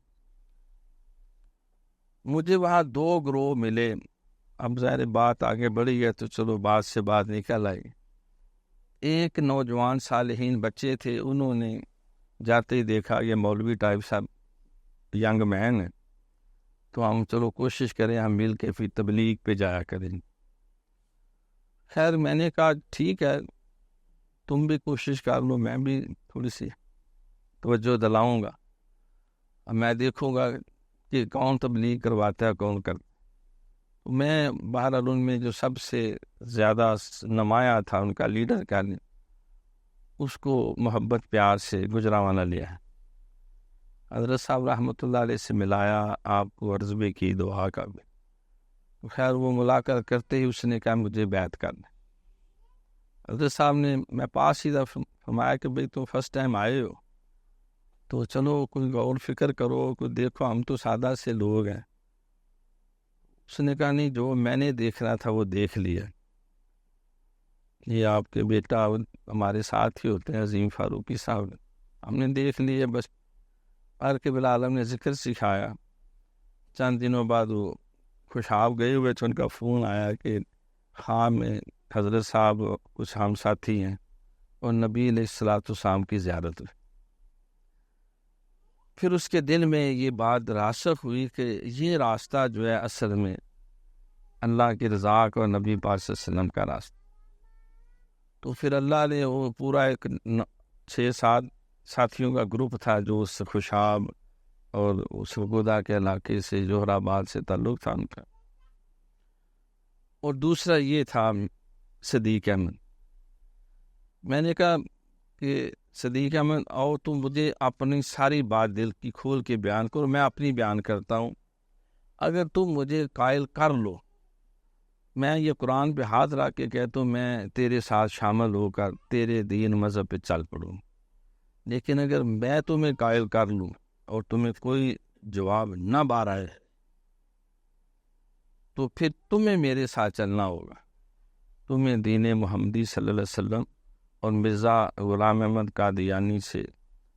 مجھے وہاں 2 گروہ ملے، اب ظاہر بات آگے بڑھی ہے تو چلو بات سے بات نکل آئی۔ ایک نوجوان صالحین بچے تھے، انہوں نے جاتے ہی دیکھا یہ مولوی ٹائپ صاحب ینگ مین ہے، تو ہم چلو کوشش کریں ہم مل کے پھر تبلیغ پہ جایا کریں۔ خیر میں نے کہا ٹھیک ہے تم بھی کوشش کر لو، میں بھی تھوڑی سی توجہ دلاؤں گا، اب میں دیکھوں گا کہ کون تبلیغ کرواتا ہے کون کرتا۔ میں بہرحال ان میں جو سب سے زیادہ نمایاں تھا ان کا لیڈر کا، اس کو محبت پیار سے گجرانوالہ لیا ہے، حضرت صاحب رحمۃ اللہ علیہ سے ملایا، آپ کو عرض بھی کی، دعا کا بھی۔ خیر وہ ملاقات کرتے ہی اس نے کہا مجھے بیعت کرنا۔ حضرت صاحب نے میں پاس ہی فرمایا کہ بھئی تم فرسٹ ٹائم آئے ہو تو چلو کوئی غور فکر کرو، کوئی دیکھو، ہم تو سادہ سے لوگ ہیں۔ اس نے کہا نہیں جو میں نے دیکھنا تھا وہ دیکھ لیا، یہ آپ کے بیٹا ہمارے ساتھ ہی ہوتے ہیں عظیم فاروقی صاحب، ہم نے دیکھ لیے بس۔ ہر کے بالعالم نے ذکر سکھایا۔ چند دنوں بعد وہ خوشاب گئے ہوئے تھے، ان کا فون آیا کہ خواہ میں حضرت صاحب کچھ ہم ساتھی ہیں اور نبی علیہ الصلوۃ والسلام کی زیارت ہوئی۔ پھر اس کے دل میں یہ بات راسخ ہوئی کہ یہ راستہ جو ہے اصل میں اللہ کی رضا کا اور نبی پاک صلی اللہ علیہ وسلم کا راستہ۔ تو پھر اللہ نے وہ پورا ایک 6-7 ساتھیوں کا گروپ تھا جو اس خوشاب اور اس وگودا کے علاقے سے جوہر آباد سے تعلق تھا ان کا، اور دوسرا یہ تھا صدیق احمد۔ میں نے کہا کہ صدیق احمد آؤ تم مجھے اپنی ساری بات دل کی کھول کے بیان کرو، میں اپنی بیان کرتا ہوں، اگر تم مجھے قائل کر لو، میں یہ قرآن پہ ہاتھ رکھ کے کہتا ہوں میں تیرے ساتھ شامل ہو کر تیرے دین مذہب پہ چل پڑوں، لیکن اگر میں تمہیں قائل کر لوں اور تمہیں کوئی جواب نہ بارا ہے تو پھر تمہیں میرے ساتھ چلنا ہوگا، تمہیں دین محمدی صلی اللہ علیہ وسلم اور مرزا غلام احمد قادیانی سے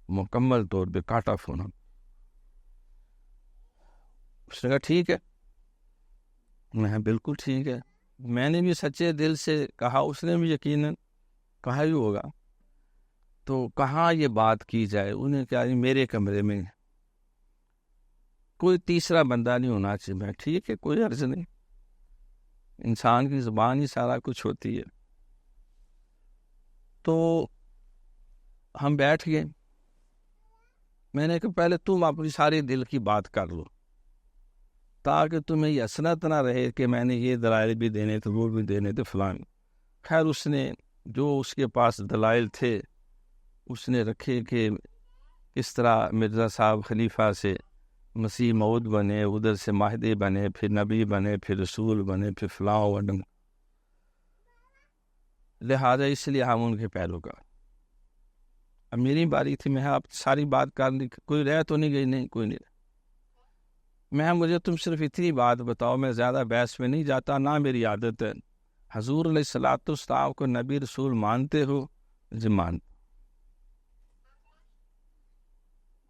مکمل طور پہ کاٹ آف ہونا۔ اس نے کہا ٹھیک ہے، میں بالکل ٹھیک ہے، میں نے بھی سچے دل سے کہا، اس نے بھی یقیناً کہا ہی ہوگا، تو کہاں یہ بات کی جائے؟ انہیں کہا میرے کمرے میں کوئی تیسرا بندہ نہیں ہونا چاہیے۔ میں ٹھیک ہے، کوئی عرض نہیں، انسان کی زبان ہی سارا کچھ ہوتی ہے۔ تو ہم بیٹھ گئے، میں نے کہا پہلے تم اپنی ساری دل کی بات کر لو تاکہ تمہیں یہ حسرت نہ رہے کہ میں نے یہ دلائل بھی دینے تھے، وہ بھی دینے تھے، فلان۔ خیر اس نے جو اس کے پاس دلائل تھے اس نے رکھے کہ کس طرح مرزا صاحب خلیفہ سے مسیح موعود بنے، ادھر سے مہدی بنے، پھر نبی بنے، پھر رسول بنے، پھر فلاں بنے، لہٰذا اس لیے ہم ان کے پیروکار۔ اب میری باری تھی، میں آپ ساری بات کر لی، کوئی رہ تو نہیں گئی؟ نہیں، کوئی نہیں رہ۔ مجھے تم صرف اتنی بات بتاؤ، میں زیادہ بحث میں نہیں جاتا، نہ میری عادت ہے۔ حضور علیہ الصلوۃ والسلام کو نبی رسول مانتے ہو؟ جی مانتے۔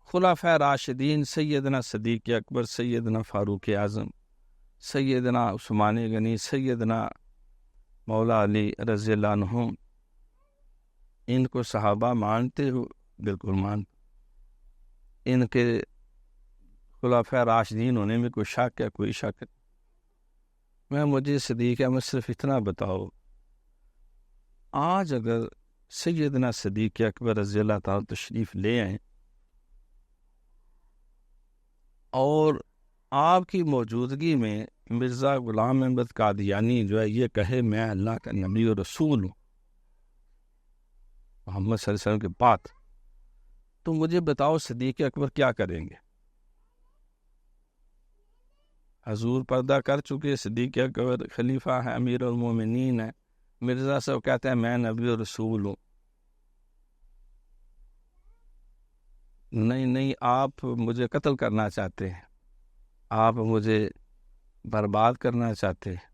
خلفائے راشدین سیدنا صدیق اکبر، سیدنا فاروق اعظم، سیدنا عثمان غنی، سیدنا مولا علی رضی اللہ عنہم، ان کو صحابہ مانتے ہو؟ بالکل مانتے۔ ان کے خلفائے راشدین ہونے میں کوئی شک ہے؟ کوئی شک ہے۔ مجھے صدیق احمد صرف اتنا بتاؤ، آج اگر سیدنا صدیق اکبر رضی اللہ تعالیٰ تشریف لے آئیں اور آپ کی موجودگی میں مرزا غلام احمد قادیانی جو ہے یہ کہے میں اللہ کا نبی و رسول ہوں محمد صلی اللہ علیہ وسلم کے بعد، تو مجھے بتاؤ صدیق اکبر کیا کریں گے؟ حضور پردہ کر چکے، صدیق اکبر خلیفہ ہے، امیر المومنین ہے، مرزا صاحب کہتے ہیں میں نبی و رسول ہوں۔ نہیں، آپ مجھے قتل کرنا چاہتے ہیں، آپ مجھے برباد کرنا چاہتے ہیں۔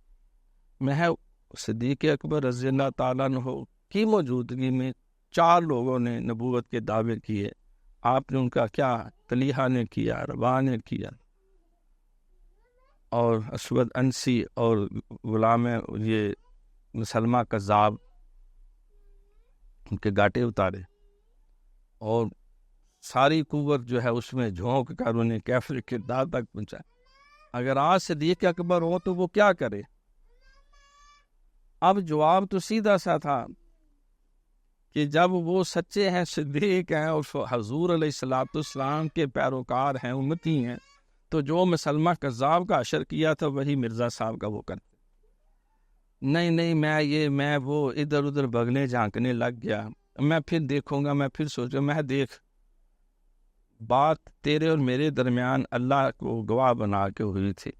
میں صدیق اکبر رضی اللہ تعالیٰ عنہ کی موجودگی میں 4 لوگوں نے نبوت کے دعوے کیے، آپ نے ان کا کیا؟ طلیحہ نے کیا، رباح نے کیا، اور اسود انسی اور غلام یہ مسلمہ کذاب، ان کے گاٹے اتارے، اور ساری قوت جو ہے اس میں جھونک کر انہیں کیفر کے دار تک پہنچا۔ اگر آج صدیق اکبر ہو تو وہ کیا کرے؟ اب جواب تو سیدھا سا تھا کہ جب وہ سچے ہیں، صدیق ہیں اور حضور علیہ الصلوۃ والسلام کے پیروکار ہیں، امتی ہیں، تو جو مسلمہ کذاب کا حشر کیا تھا وہی مرزا صاحب کا وہ کرتے۔ نہیں، میں وہ ادھر ادھر بگنے جھانکنے لگ گیا، میں پھر دیکھوں گا، میں پھر سوچوں، میں دیکھ بات تیرے اور میرے درمیان اللہ کو گواہ بنا کے ہوئی تھی۔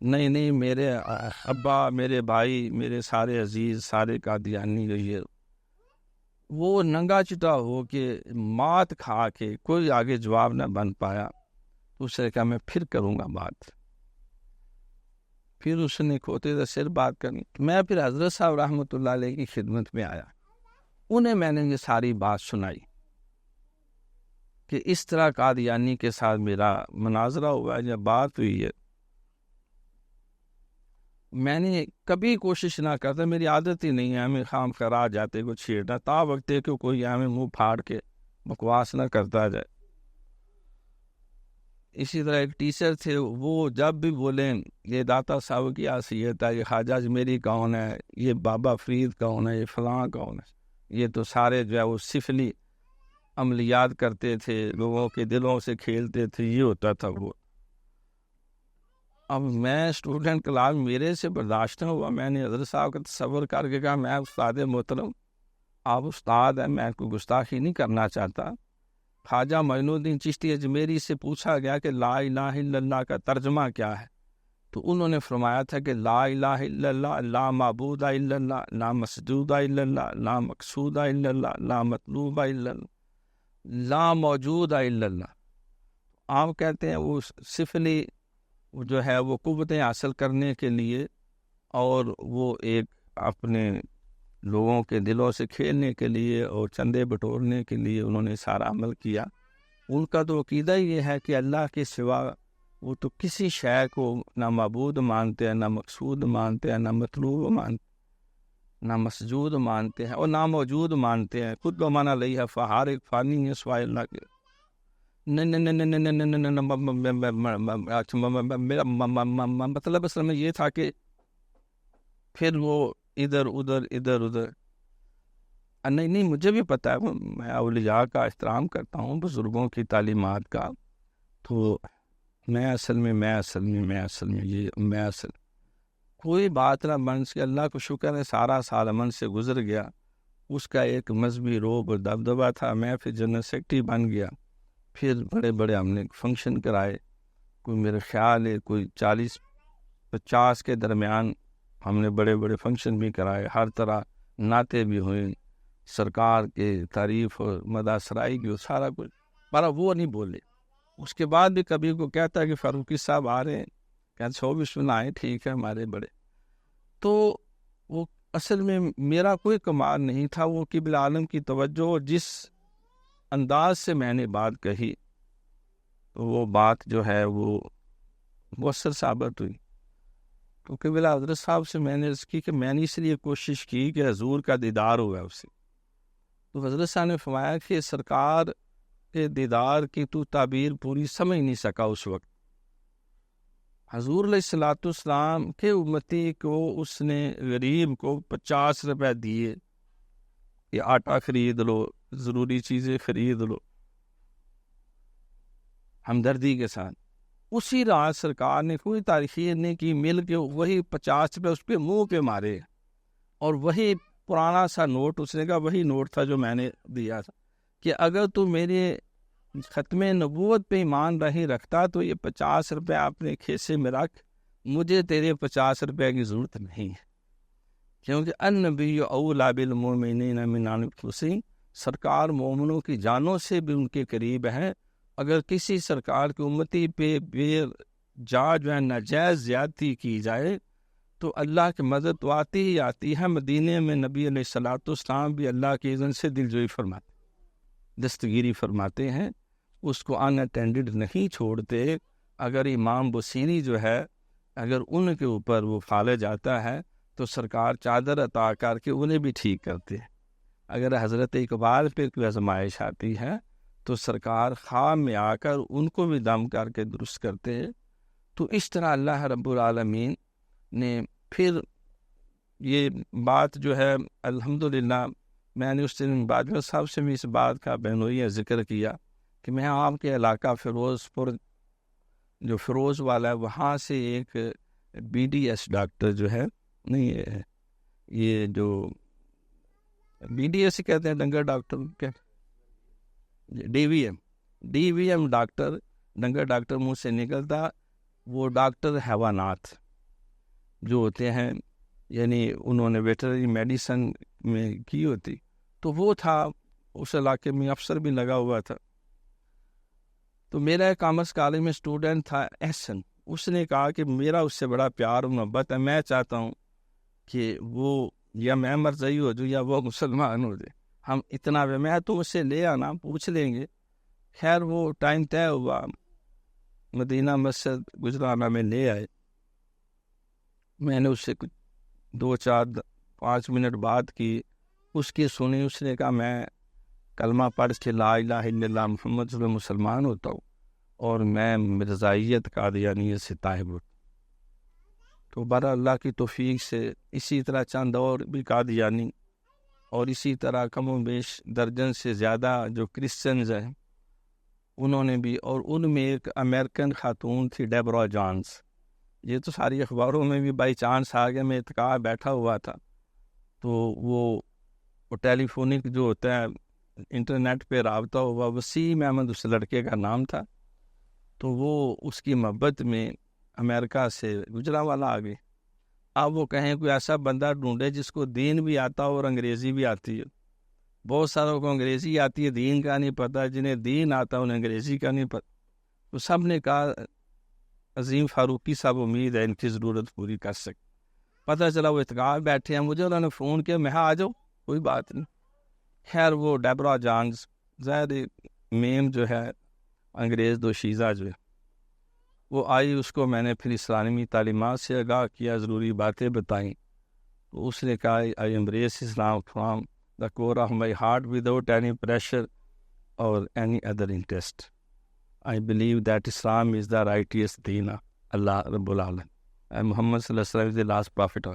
نہیں، میرے ابا، میرے بھائی، میرے سارے عزیز، سارے قادیانی یہ وہ ننگا چٹا ہو کے مات کھا کے کوئی آگے جواب نہ بن پایا، تو اس نے کہا میں پھر کروں گا بات۔ پھر اس نے کھوتے سے سر بات کرنی، میں پھر حضرت صاحب رحمۃ اللہ علیہ کی خدمت میں آیا، انہیں میں نے یہ ساری بات سنائی کہ اس طرح قادیانی کے ساتھ میرا مناظرہ ہوا ہے یا بات ہوئی ہے۔ میں نے کبھی کوشش نہ کرتا، میری عادت ہی نہیں ہے ہمیں خام خرا جاتے کو چھیڑنا، تا وقت کہ کوئی ہمیں منہ پھاڑ کے بکواس نہ کرتا جائے۔ اسی طرح ایک ٹیچر تھے، وہ جب بھی بولیں یہ داتا صاحب کی حیثیت ہے، یہ خواجہ اجمیری کون ہے، یہ بابا فرید کون ہے، یہ فلاں کون ہے، یہ تو سارے جو ہے وہ سفلی عملیات کرتے تھے، لوگوں کے دلوں سے کھیلتے تھے، یہ ہوتا تھا وہ۔ اب میں اسٹوڈنٹ کلاس، میرے سے برداشت نہ ہوا، میں نے حضرت صاحب کا تصور کر کے کہا میں استاد محترم، آپ استاد ہیں، میں کوئی گستاخی نہیں کرنا چاہتا، خواجہ معین الدین چشتی اجمیری سے پوچھا گیا کہ لا الہ الا اللہ کا ترجمہ کیا ہے، تو انہوں نے فرمایا تھا کہ لا الہ الا اللہ لا معبود الا اللہ لا مسجود الا اللہ لا مقصود الا اللہ لا مطلوب الا اللہ لا موجود الا اللہ۔ آپ کہتے ہیں وہ صفلی جو ہے وہ قوتیں حاصل کرنے کے لیے اور وہ ایک اپنے لوگوں کے دلوں سے کھیلنے کے لیے اور چندے بٹورنے کے لیے انہوں نے سارا عمل کیا۔ ان کا تو عقیدہ یہ ہے کہ اللہ کے سوا وہ تو کسی شے کو نہ معبود مانتے ہیں، نہ مقصود مانتے ہیں، نہ مطلوب مانتے ہیں، نہ مسجود مانتے ہیں اور نہ موجود مانتے ہیں۔ خود بمانا لئی ہے فہار ایک فانی ہے سوائے اللہ کے، مطلب اصل میں یہ تھا کہ پھر وہ ادھر ادھر نہیں مجھے بھی پتا ہے، میں اولیاء کا احترام کرتا ہوں، بزرگوں کی تعلیمات کا، تو میں اصل میں کوئی بات نہ بن سکے۔ اللہ کو شکر ہے سارا سال امن سے گزر گیا۔ اس کا ایک مذہبی روب اور دبدبہ تھا، میں پھر جنرل سیکرٹری بن گیا، پھر بڑے ہم نے فنکشن کرائے، کوئی میرے خیال ہے کوئی 40-50 کے درمیان ہم نے بڑے فنکشن بھی کرائے، ہر طرح نعتیں بھی ہوئیں، سرکار کے تعریف اور مدح سرائی کی، سارا کچھ، پر وہ نہیں بولے۔ اس کے بعد بھی کبھی کو کہتا ہے کہ فاروقی صاحب آ رہے ہیں، کہتے 24 میں آئے، ٹھیک ہے ہمارے بڑے۔ تو وہ اصل میں میرا کوئی کمال نہیں تھا، وہ قبلہ عالم کی توجہ اور جس انداز سے میں نے بات کہی تو وہ بات جو ہے وہ مؤثر ثابت ہوئی۔ تو قبلہ حضرت صاحب سے میں نے عرض کی کہ میں نے اس لیے کوشش کی کہ حضور کا دیدار ہوا اس سے، تو حضرت صاحب نے فرمایا کہ سرکار کے دیدار کی تو تعبیر پوری سمجھ نہیں سکا اس وقت۔ حضور علیہ الصلوۃ والسلام کے امتی کو اس نے غریب کو 50 روپے دیے کہ آٹا خرید لو، ضروری چیزیں خرید لو، ہمدردی کے ساتھ۔ اسی رات سرکار نے کوئی تاریخی نہیں کی، مل کے وہی 50 روپے اس پہ منہ پہ مارے، اور وہی پرانا سا نوٹ، اس نے کہا وہی نوٹ تھا جو میں نے دیا تھا کہ اگر تو میرے ختم نبوت پہ ایمان نہیں رکھتا تو یہ 50 روپے اپنے کھیسے میں رکھ، مجھے تیرے 50 روپے کی ضرورت نہیں ہے، کیونکہ النبی اولیٰ بالمؤمنین من انفسہم، سرکار مومنوں کی جانوں سے بھی ان کے قریب ہے۔ اگر کسی سرکار کی امتی پہ بے جا جو ہے ناجائز زیادتی کی جائے تو اللہ کی مدد تو آتی ہی آتی ہے۔ مدینے میں نبی علیہ الصلوۃ والسلام بھی اللہ کے اذن سے دلجوئی فرماتے، دستگیری فرماتے ہیں، اس کو ان اٹینڈڈ نہیں چھوڑتے۔ اگر امام بصیری جو ہے اگر ان کے اوپر وہ فالج آتا ہے تو سرکار چادر عطا کر کے انہیں بھی ٹھیک کرتے ہیں۔ اگر حضرت اقبال پہ کوئی آزمائش آتی ہے تو سرکار خواب میں آ کر ان کو بھی دم کر کے درست کرتے ہیں۔ تو اس طرح اللہ رب العالمین نے پھر یہ بات جو ہے الحمدللہ، میں نے اس دن باجوہ صاحب سے بھی اس بات کا بہنوئی ذکر کیا کہ میں آپ کے علاقہ فیروز پور جو فیروز والا ہے وہاں سے ایک بی ڈی ایس ڈاکٹر جو ہے، نہیں یہ جو بی ڈی ایس کہتے ہیں ڈنگر ڈاکٹر، کیا ڈی وی ایم ڈاکٹر، ڈنگر ڈاکٹر منہ سے نکلتا، وہ ڈاکٹر حیوانات جو ہوتے ہیں، یعنی انہوں نے ویٹرنری میڈیسن میں کی ہوتی، تو وہ تھا اس علاقے میں، افسر بھی لگا ہوا تھا۔ تو میرا ایک کامرس کالج میں اسٹوڈنٹ تھا احسن، اس نے کہا کہ میرا اس سے بڑا پیار و محبت ہے، میں چاہتا ہوں کہ وہ یا میں مرزئی ہو جاؤں یا وہ مسلمان ہو جائے، ہم اتنا میں تو اس سے لے آنا، پوچھ لیں گے۔ خیر وہ ٹائم طے ہوا، مدینہ مسجد گجرانہ میں لے آئے، میں نے اس سے کچھ 2-4-5 منٹ بات کی، اس کی سنی، اس نے کہا میں کلمہ پڑھ کے لا الہ الا اللہ محمد رسول اللہ مسلمان ہوتا ہوں اور میں مرزائیت قادیانیت سے طائب ہوں۔ تو بہرحال اللہ کی توفیق سے اسی طرح چند اور بھی قادیانی اور اسی طرح کم و بیش درجن سے زیادہ جو کرسچنز ہیں انہوں نے بھی، اور ان میں ایک امریکن خاتون تھی ڈیبرا جانس، یہ تو ساری اخباروں میں بھی بائی چانس آ گیا، میں اتقاء بیٹھا ہوا تھا، تو وہ ٹیلی فونک جو ہوتا ہے انٹرنیٹ پہ رابطہ ہوا، وسیم احمد اس لڑکے کا نام تھا، تو وہ اس کی محبت میں امریکہ سے گجرانوالہ آ گئے۔ اب وہ کہیں کوئی ایسا بندہ ڈھونڈے جس کو دین بھی آتا ہو اور انگریزی بھی آتی ہے۔ بہت ساروں کو انگریزی آتی ہے، دین کا نہیں پتہ، جنہیں دین آتا انہیں انگریزی کا نہیں پتہ۔ تو سب نے کہا عظیم فاروقی صاحب امید ہے ان کی ضرورت پوری کر سکتے۔ پتہ چلا وہ اتقاء بیٹھے ہیں، مجھے انہوں نے فون کیا، میں آ جاؤ کوئی بات نہیں۔ خیر وہ ڈیبرا جانز زید میم جو ہے انگریز دوشیزہ جو ہے وہ آئی، اس کو میں نے پھر اسلامی تعلیمات سے آگاہ کیا، ضروری باتیں بتائیں۔ تو اس نے کہا I embrace Islam from the core of my heart without any pressure اور any other interest. I believe that Islam is the rightest دین اللہ رب العالمین، محمد صلی اللہ علیہ وسلم از دا لاسٹ پرافٹ۔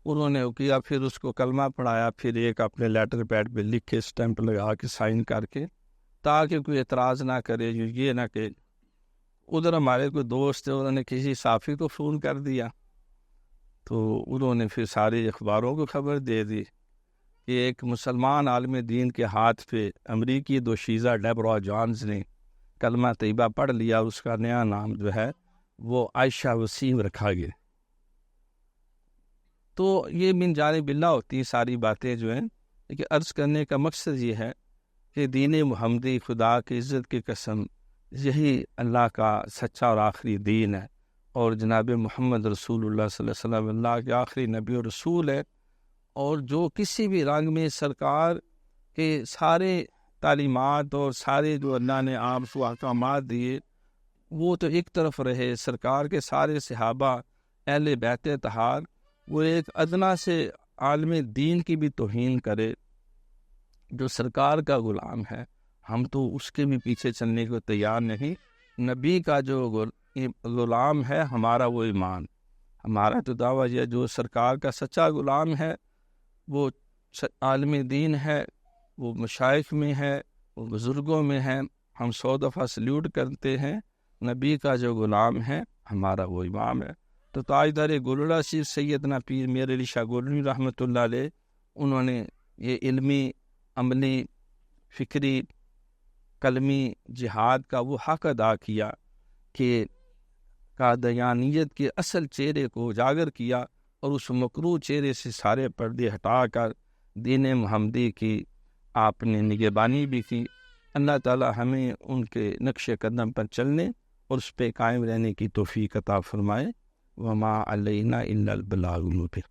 انہوں نے کیا، پھر اس کو کلمہ پڑھایا، پھر ایک اپنے لیٹر پیڈ پہ لکھ کے اسٹیمپ لگا کے سائن کر کے، تاکہ کوئی اعتراض نہ کرے، یہ نہ کہ ادھر ہمارے کوئی دوست تھے، انہوں نے کسی صحافی کو فون کر دیا، تو انہوں نے پھر سارے اخباروں کو خبر دے دی کہ ایک مسلمان عالم دین کے ہاتھ پہ امریکی دوشیزہ ڈیبرا جانز نے کلمہ طیبہ پڑھ لیا، اس کا نیا نام جو ہے وہ عائشہ وسیم رکھا گیا۔ تو یہ من جانب اللہ ہوتی ہیں ساری باتیں جو ہیں، لیکن عرض کرنے کا مقصد یہ ہے کہ دین محمدی خدا کی عزت کی قسم یہی اللہ کا سچا اور آخری دین ہے، اور جناب محمد رسول اللہ صلی اللہ علیہ وسلم اللہ کے آخری نبی و رسول ہے۔ اور جو کسی بھی رنگ میں سرکار کے سارے تعلیمات اور سارے جو اللہ نے آپ کو احکامات دیے وہ تو ایک طرف رہے، سرکار کے سارے صحابہ اہل بیت طہار وہ ایک ادنا سے عالم دین کی بھی توہین کرے جو سرکار کا غلام ہے، ہم تو اس کے بھی پیچھے چلنے کو تیار نہیں۔ نبی کا جو غلام ہے ہمارا وہ ایمان، ہمارا تو دعویٰ یہ جو سرکار کا سچا غلام ہے وہ عالم دین ہے، وہ مشائخ میں ہے، وہ بزرگوں میں ہے، ہم 100 دفعہ سلیوٹ کرتے ہیں۔ نبی کا جو غلام ہے ہمارا وہ امام ہے۔ تو تاجدار گولڑا شریف سیدنا پیر میر علی شاہ گولڑی رحمۃ اللہ علیہ، انہوں نے یہ علمی، عملی، فکری، قلمی جہاد کا وہ حق ادا کیا کہ قادیانیت کے اصل چہرے کو اجاگر کیا، اور اس مکروہ چہرے سے سارے پردے ہٹا کر دین محمدی کی آپ نے نگہبانی بھی کی۔ اللہ تعالی ہمیں ان کے نقش قدم پر چلنے اور اس پہ قائم رہنے کی توفیق عطا فرمائے۔ وما علینا الا البلاغ المبین۔